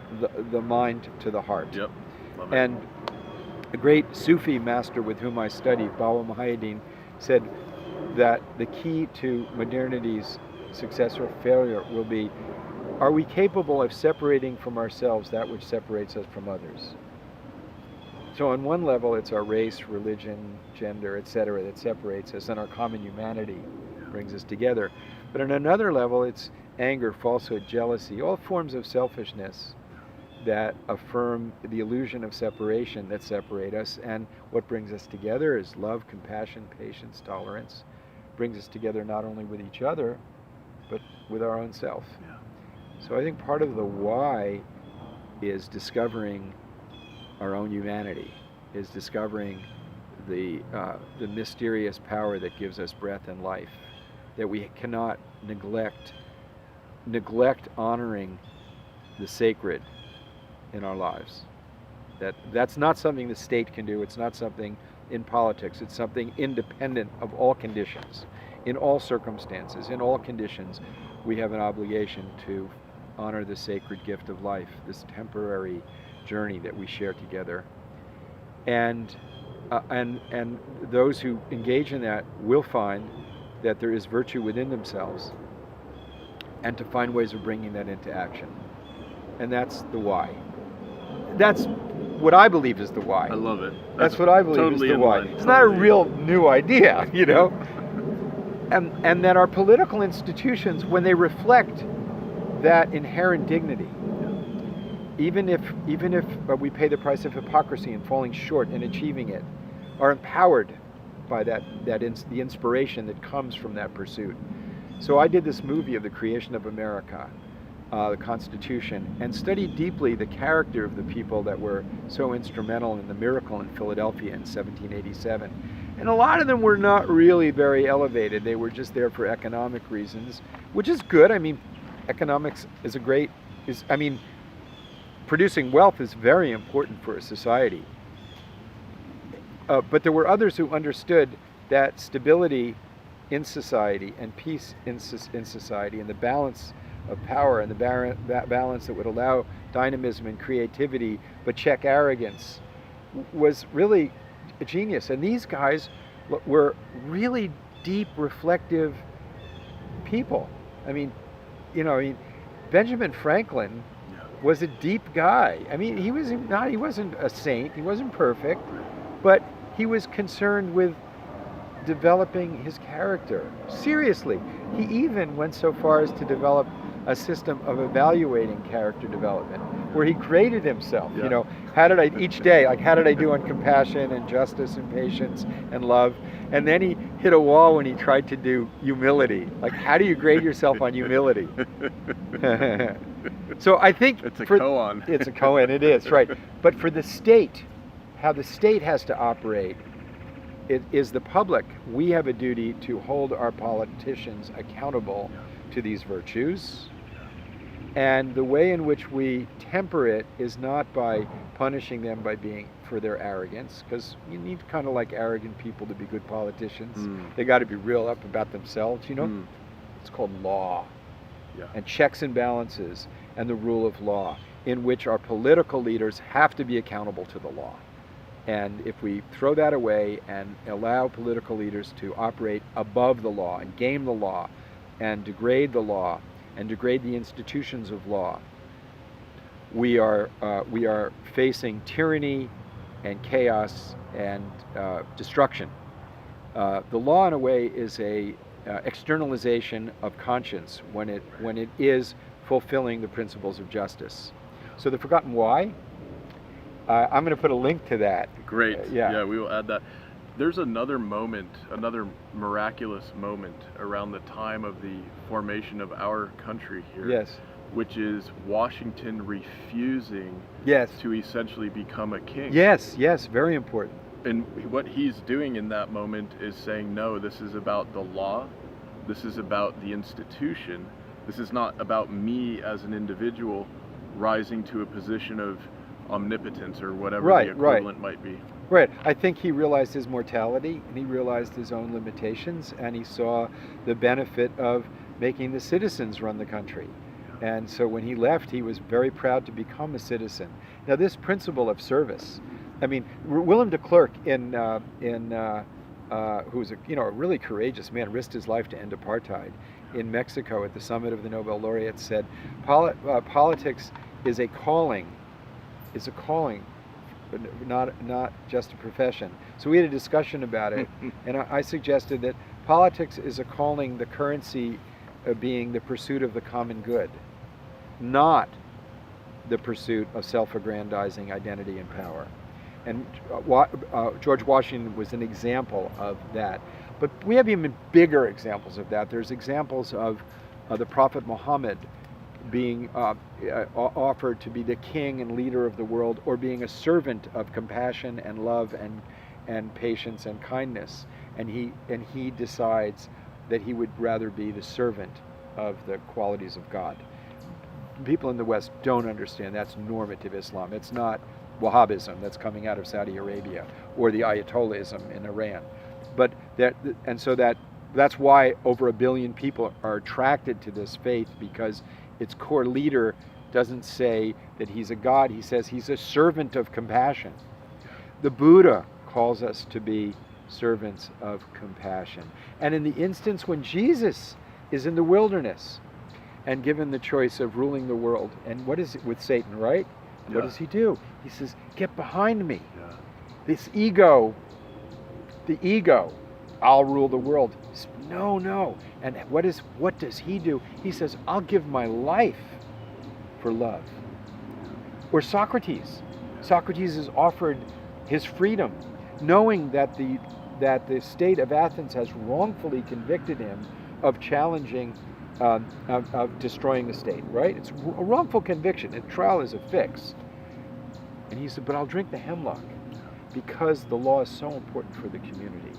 the mind to the heart. Yep. Love it. And a great Sufi master with whom I studied, Baba Muhyiddin, said that the key to modernity's success or failure will be, are we capable of separating from ourselves that which separates us from others? So on one level, it's our race, religion, gender, etc. that separates us, and our common humanity brings us together. But on another level, it's anger, falsehood, jealousy, all forms of selfishness that affirm the illusion of separation that separate us, and what brings us together is love, compassion, patience, tolerance. Brings us together not only with each other, but with our own self. Yeah. So I think part of the why is discovering our own humanity, is discovering the mysterious power that gives us breath and life, that we cannot neglect honoring the sacred in our lives. That's not something the state can do. It's not something in politics. It's something independent of all conditions. In all circumstances, in all conditions, we have an obligation to honor the sacred gift of life, this temporary journey that we share together. And those who engage in that will find that there is virtue within themselves, and to find ways of bringing that into action. And that's the why. That's what I believe is the why. I love it. That's what I believe totally is the why. line. It's not a real new idea, you know? And that our political institutions, when they reflect that inherent dignity, even if we pay the price of hypocrisy and falling short in achieving it, are empowered by the inspiration that comes from that pursuit. So I did this movie of the creation of America, the Constitution, and studied deeply the character of the people that were so instrumental in the miracle in Philadelphia in 1787. And a lot of them were not really very elevated. They were just there for economic reasons, which is good. I mean, economics is producing wealth is very important for a society. But there were others who understood that stability in society and peace in society and the balance of power and the balance that would allow dynamism and creativity but check arrogance was really a genius. And these guys were really deep, reflective people. Benjamin Franklin was a deep guy. I mean, he wasn't a saint, he wasn't perfect, but he was concerned with developing his character. Seriously, he even went so far as to develop a system of evaluating character development, where he graded himself. Yeah. You know, how did I do on compassion and justice and patience and love? And then he hit a wall when he tried to do humility. Like, how do you grade yourself on humility? So I think it's a koan. It's a koan. It is right. But for the state, how the state has to operate, it is the public. We have a duty to hold our politicians accountable to these virtues. And the way in which we temper it is not by punishing them for their arrogance, because you need kind of like arrogant people to be good politicians. They got to be real up about themselves, you know? It's called law. And checks and balances and the rule of law, in which our political leaders have to be accountable to the law. And if we throw that away and allow political leaders to operate above the law and game the law and degrade the law and degrade the institutions of law, we are facing tyranny and chaos and destruction. The law, in a way, is a externalization of conscience when it is fulfilling the principles of justice. So the forgotten why, I'm going to put a link to that. Great. Yeah, we will add that. There's another moment, another miraculous moment around the time of the formation of our country here. Yes. Which is Washington refusing to essentially become a king. Yes, very important. And what he's doing in that moment is saying, no, this is about the law. This is about the institution. This is not about me as an individual rising to a position of omnipotence or whatever the equivalent might be. Right. I think he realized his mortality, and he realized his own limitations, and he saw the benefit of making the citizens run the country. And so when he left, he was very proud to become a citizen. Now, this principle of service, I mean, Willem de Klerk, who was a really courageous man, risked his life to end apartheid in Mexico at the summit of the Nobel laureates, said, politics is a calling. It's a calling, but not just a profession. So we had a discussion about it, and I suggested that politics is a calling, the currency being the pursuit of the common good, not the pursuit of self-aggrandizing identity and power. And George Washington was an example of that. But we have even bigger examples of that. There's examples of the Prophet Muhammad being offered to be the king and leader of the world, or being a servant of compassion and love and patience and kindness. And he decides that he would rather be the servant of the qualities of God. People in the West don't understand that's normative Islam. It's not Wahhabism that's coming out of Saudi Arabia, or the Ayatollahism in Iran. But that's why over 1 billion people are attracted to this faith, because its core leader doesn't say that he's a god, he says he's a servant of compassion. The Buddha calls us to be servants of compassion. And in the instance when Jesus is in the wilderness and given the choice of ruling the world, and what is it with Satan, right? Yeah. What does he do? He says, get behind me. Yeah. This ego, the ego, I'll rule the world. No. And what does he do? He says, I'll give my life for love. Or Socrates. Socrates is offered his freedom, knowing that the state of Athens has wrongfully convicted him of challenging, of destroying the state, right? It's a wrongful conviction. A trial is a fix. And he said, but I'll drink the hemlock because the law is so important for the community.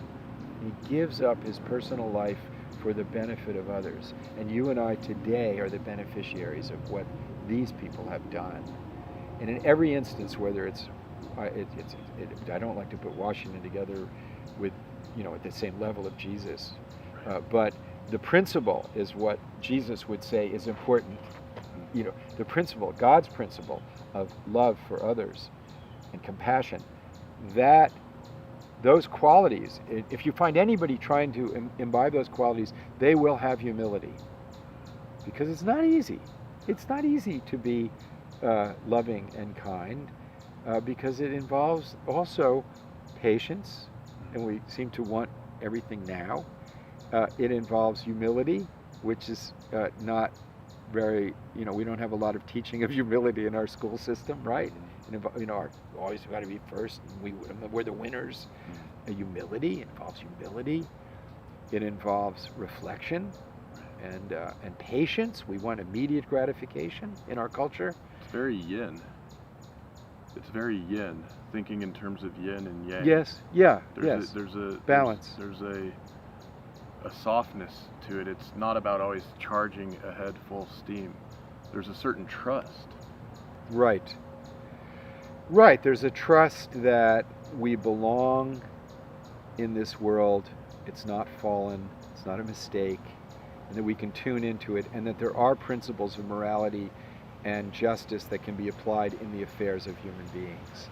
He gives up his personal life for the benefit of others. And you and I today are the beneficiaries of what these people have done. And in every instance, whether I don't like to put Washington together with, at the same level of Jesus, but the principle is what Jesus would say is important. The principle, God's principle of love for others and compassion, those qualities, if you find anybody trying to imbibe those qualities, they will have humility. Because it's not easy. It's not easy to be loving and kind, because it involves also patience, and we seem to want everything now. It involves humility, which is not very, we don't have a lot of teaching of humility in our school system, right? Always got to be first, and we're the winners. Humility involves humility. It involves reflection and patience. We want immediate gratification in our culture. It's very yin. It's very yin, thinking in terms of yin and yang. Yes, yeah, There's a balance. There's a softness to it. It's not about always charging ahead full steam. There's a certain trust. Right. There's a trust that we belong in this world. It's not fallen. It's not a mistake. And that we can tune into it, and that there are principles of morality and justice that can be applied in the affairs of human beings.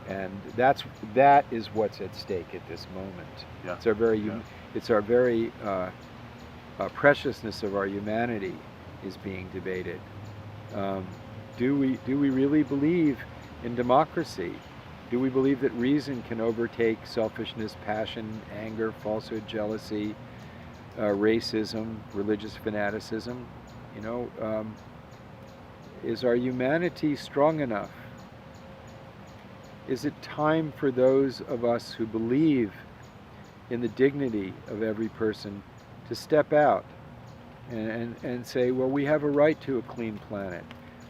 And that is what's at stake at this moment. Yeah. It's our very preciousness of our humanity is being debated. Do we really believe in democracy? Do we believe that reason can overtake selfishness, passion, anger, falsehood, jealousy, racism, religious fanaticism? Is our humanity strong enough? Is it time for those of us who believe in the dignity of every person to step out and say, well, we have a right to a clean planet.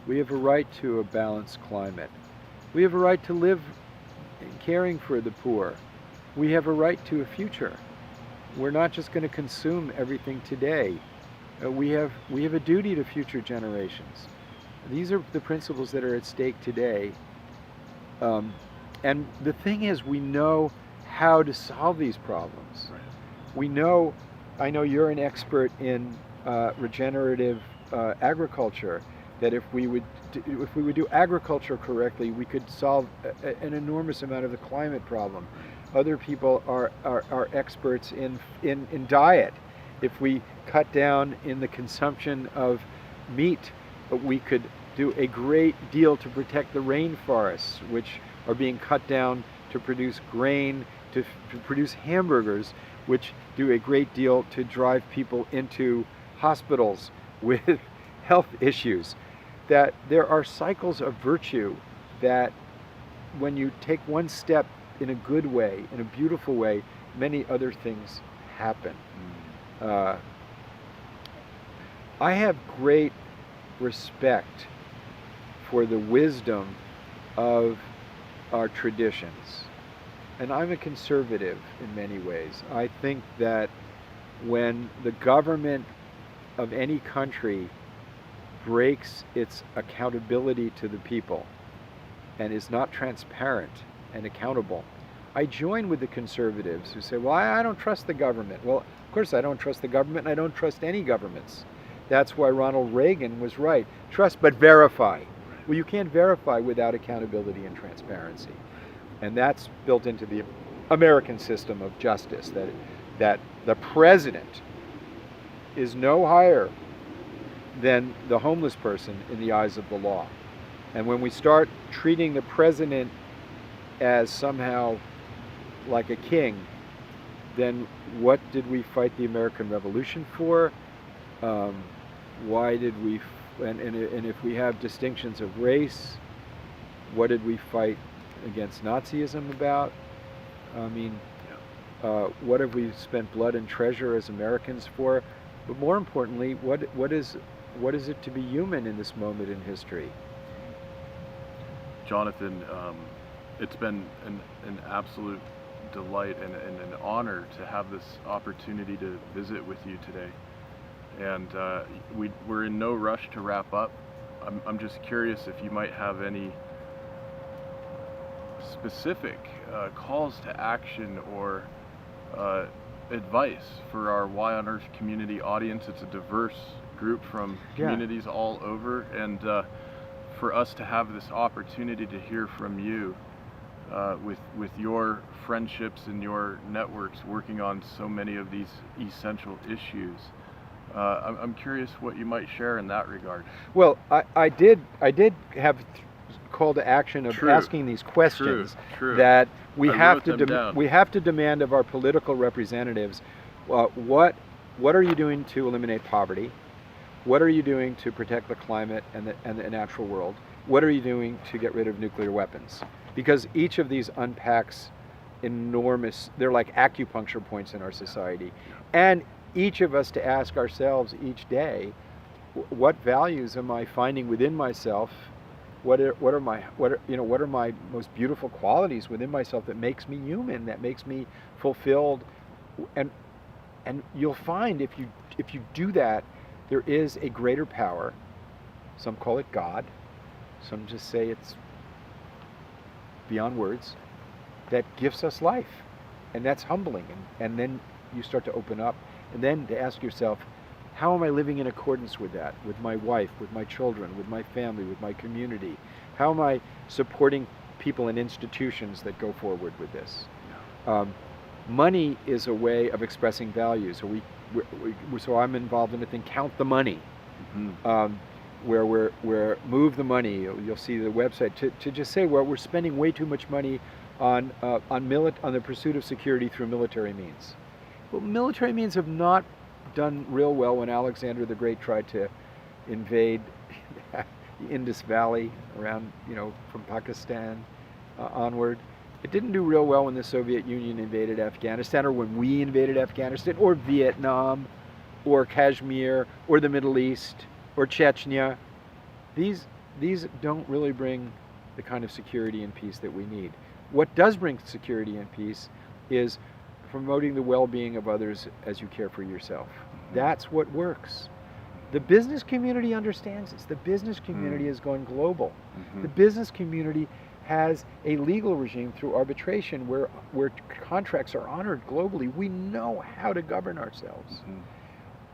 We have a right to a balanced climate. We have a right to live caring for the poor. We have a right to a future. We're not just going to consume everything today. We have a duty to future generations. These are the principles that are at stake today. And the thing is, we know how to solve these problems. Right. I know you're an expert in regenerative agriculture, that if we would do agriculture correctly, we could solve an enormous amount of the climate problem. Other people are experts in diet. If we cut down in the consumption of meat, we could do a great deal to protect the rainforests, which are being cut down to produce grain, to produce hamburgers, which do a great deal to drive people into hospitals with health issues. That there are cycles of virtue that when you take one step in a good way, in a beautiful way, many other things happen. I have great respect for the wisdom of our traditions. And I'm a conservative in many ways. I think that when the government of any country breaks its accountability to the people and is not transparent and accountable, I join with the conservatives who say, well, I don't trust the government. Well, of course I don't trust the government, and I don't trust any governments. That's why Ronald Reagan was right. Trust but verify. Well, you can't verify without accountability and transparency. And that's built into the American system of justice, that the president is no higher than the homeless person in the eyes of the law. And when we start treating the president as somehow like a king, then what did we fight the American Revolution for? Why did we, and if we have distinctions of race, what did we fight against Nazism about? I mean, what have we spent blood and treasure as Americans for? But more importantly, what is it to be human in this moment in history? Jonathan, it's been an absolute delight and an honor to have this opportunity to visit with you today. And we're in no rush to wrap up. I'm just curious if you might have any specific calls to action or advice for our Y on Earth community audience. It's a diverse group from communities all over, and for us to have this opportunity to hear from you with your friendships and your networks working on so many of these essential issues. I'm curious what you might share in that regard. Well, I did have call to action of asking these questions that we have to demand of our political representatives. What are you doing to eliminate poverty? What are you doing to protect the climate and the natural world? What are you doing to get rid of nuclear weapons? Because each of these unpacks enormous, they're like acupuncture points in our society. And each of us to ask ourselves each day, what values am I finding within myself? What are my most beautiful qualities within myself that makes me human, that makes me fulfilled? And you'll find if you do that, there is a greater power. Some call it God. Some just say it's beyond words, that gives us life. And that's humbling. And then you start to open up. And then to ask yourself, how am I living in accordance with that? With my wife, with my children, with my family, with my community? How am I supporting people and institutions that go forward with this? Money is a way of expressing values. So I'm involved in a thing, Count the Money, where we're move the money. You'll see the website to just say, well, we're spending way too much money on the pursuit of security through military means. Well, military means have not done real well when Alexander the Great tried to invade the Indus Valley around, from Pakistan onward. It didn't do real well when the Soviet Union invaded Afghanistan, or when we invaded Afghanistan, or Vietnam, or Kashmir, or the Middle East, or Chechnya. These don't really bring the kind of security and peace that we need. What does bring security and peace is promoting the well-being of others as you care for yourself. That's what works. The business community understands this. The business community is going global. The business community has a legal regime through arbitration where contracts are honored globally. We know how to govern ourselves.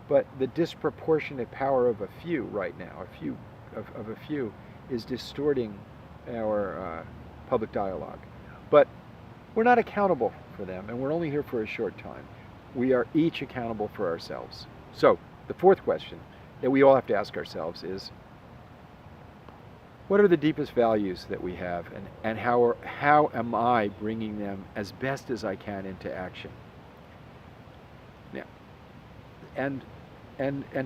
But the disproportionate power of a few right now, of a few, is distorting our public dialogue. But we're not accountable for them, and we're only here for a short time. We are each accountable for ourselves. So the fourth question that we all have to ask ourselves is, what are the deepest values that we have, and how am I bringing them as best as I can into action? Now, and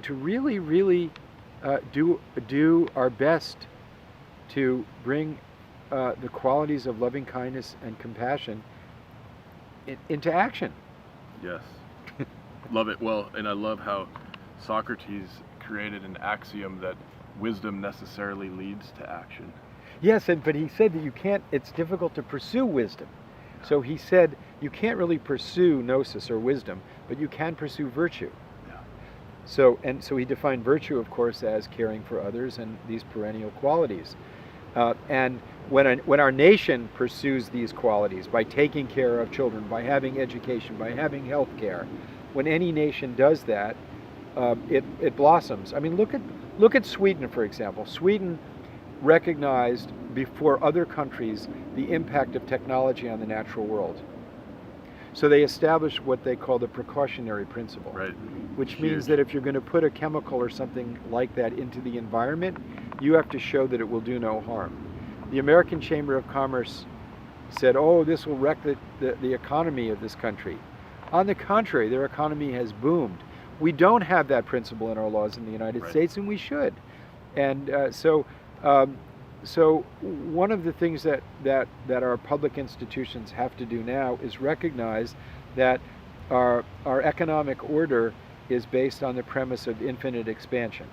to really do our best to bring the qualities of loving kindness and compassion into action. Yes. Love it. Well, and I love how Socrates created an axiom that wisdom necessarily leads to action. Yes, but he said that it's difficult to pursue wisdom. So he said you can't really pursue gnosis or wisdom, but you can pursue virtue. So he defined virtue, of course, as caring for others and these perennial qualities. And when our nation pursues these qualities by taking care of children, by having education, by having health care, when any nation does that, it blossoms. I mean, look at Sweden, for example. Sweden recognized before other countries the impact of technology on the natural world. So they established what they call the precautionary principle, Right. which means that if you're going to put a chemical or something like that into the environment, you have to show that it will do no harm. The American Chamber of Commerce said, oh, this will wreck the economy of this country. On the contrary, their economy has boomed. We don't have that principle in our laws in the United States, and we should. And so one of the things that our public institutions have to do now is recognize that our economic order is based on the premise of infinite expansion.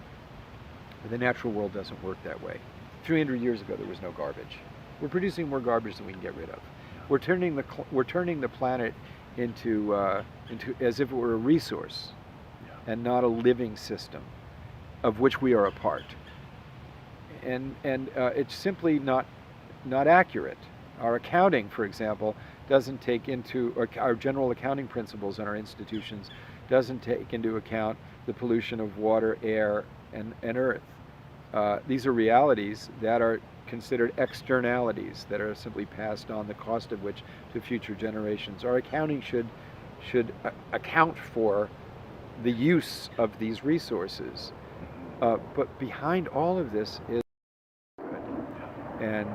The natural world doesn't work that way. 300 years ago, there was no garbage. We're producing more garbage than we can get rid of. We're turning the planet into as if it were a resource, and not a living system of which we are a part. And it's simply not accurate. Our accounting, for example, doesn't take into, or our general accounting principles in our institutions doesn't take into account the pollution of water, air, and earth. These are realities that are considered externalities that are simply passed on, the cost of which to future generations. Our accounting should account for the use of these resources. But behind all of this is good. And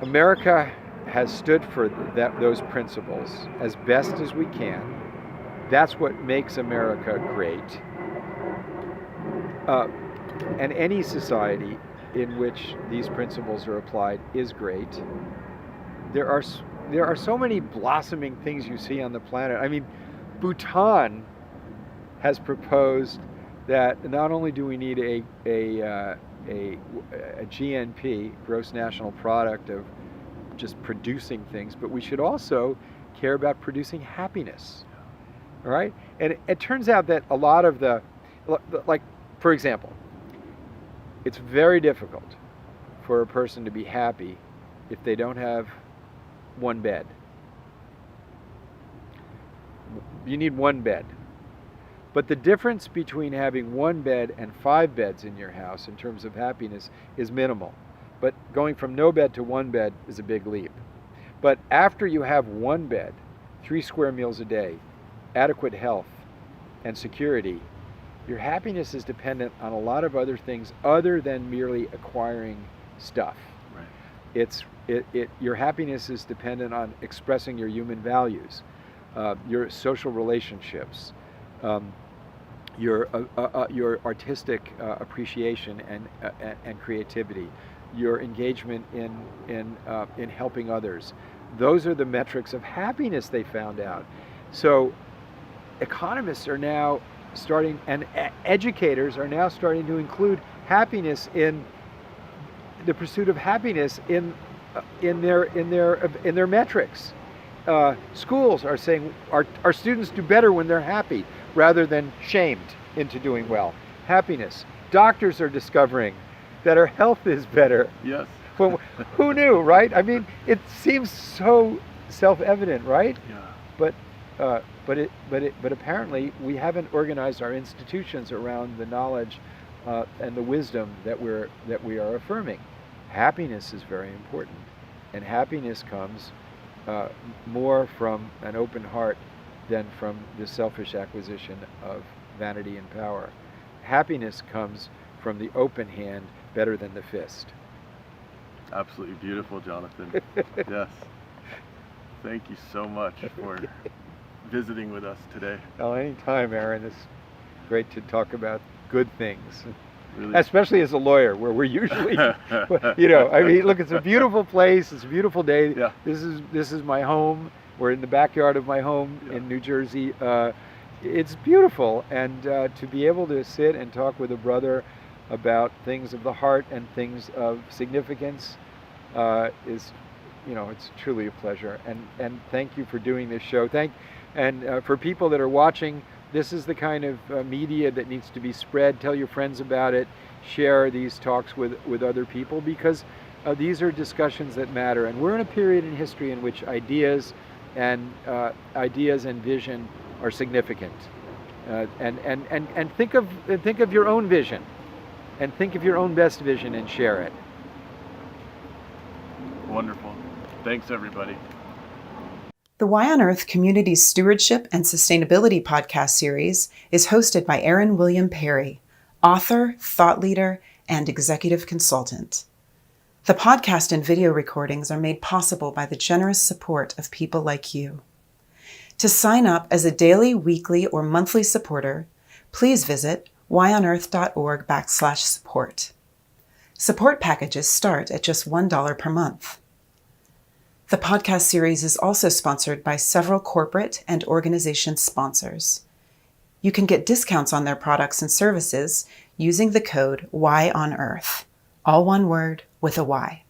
America has stood for those principles as best as we can. That's what makes America great. And any society in which these principles are applied is great. There are so many blossoming things you see on the planet. I mean, Bhutan has proposed that not only do we need a GNP, gross national product, of just producing things, but we should also care about producing happiness. All right? And it turns out that a lot of like, for example, it's very difficult for a person to be happy if they don't have one bed. You need one bed. But the difference between having one bed and 5 beds in your house in terms of happiness is minimal. But going from no bed to one bed is a big leap. But after you have one bed, 3 square meals a day, adequate health, and security, your happiness is dependent on a lot of other things other than merely acquiring stuff. Right. Your happiness is dependent on expressing your human values, your social relationships, your artistic appreciation and creativity, your engagement in helping others. Those are the metrics of happiness, they found out. So economists are now starting, and educators are now starting to include happiness in the pursuit of happiness in their metrics. Schools are saying our students do better when they're happy rather than shamed into doing well. Happiness. Doctors are discovering that our health is better. Yes. Well, who knew, right? I mean, it seems so self-evident, right? Yeah. But apparently we haven't organized our institutions around the knowledge and the wisdom that we are affirming. Happiness is very important, and happiness comes more from an open heart than from the selfish acquisition of vanity and power. Happiness comes from the open hand better than the fist. Absolutely beautiful, Jonathan. Yes. Thank you so much for visiting with us today. Oh, anytime, Aaron. It's great to talk about good things. Really? Especially as a lawyer, where we're usually, I mean, look, it's a beautiful place. It's a beautiful day. Yeah. This is my home. We're in the backyard of my home in New Jersey. It's beautiful, and to be able to sit and talk with a brother about things of the heart and things of significance is, it's truly a pleasure. And thank you for doing this show. And for people that are watching, this is the kind of media that needs to be spread. Tell your friends about it. share these talks with other people, because these are discussions that matter. And we're in a period in history in which ideas and vision are significant. And think of your own vision, and think of your own best vision and share it. Wonderful. Thanks, everybody. The Why on Earth Community Stewardship and Sustainability podcast series is hosted by Aaron William Perry, author, thought leader, and executive consultant. The podcast and video recordings are made possible by the generous support of people like you. To sign up as a daily, weekly, or monthly supporter, please visit whyonearth.org/support. Support packages start at just $1 per month. The podcast series is also sponsored by several corporate and organization sponsors. You can get discounts on their products and services using the code WHYONEARTH, all one word with a Y.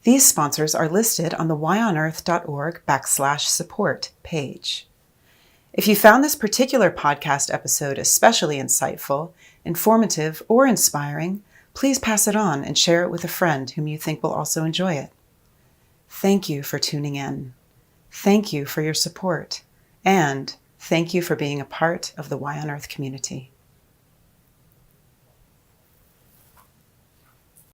These sponsors are listed on the whyonearth.org/support page. If you found this particular podcast episode especially insightful, informative, or inspiring, please pass it on and share it with a friend whom you think will also enjoy it. Thank you for tuning in. Thank you for your support. And thank you for being a part of the Why on Earth community.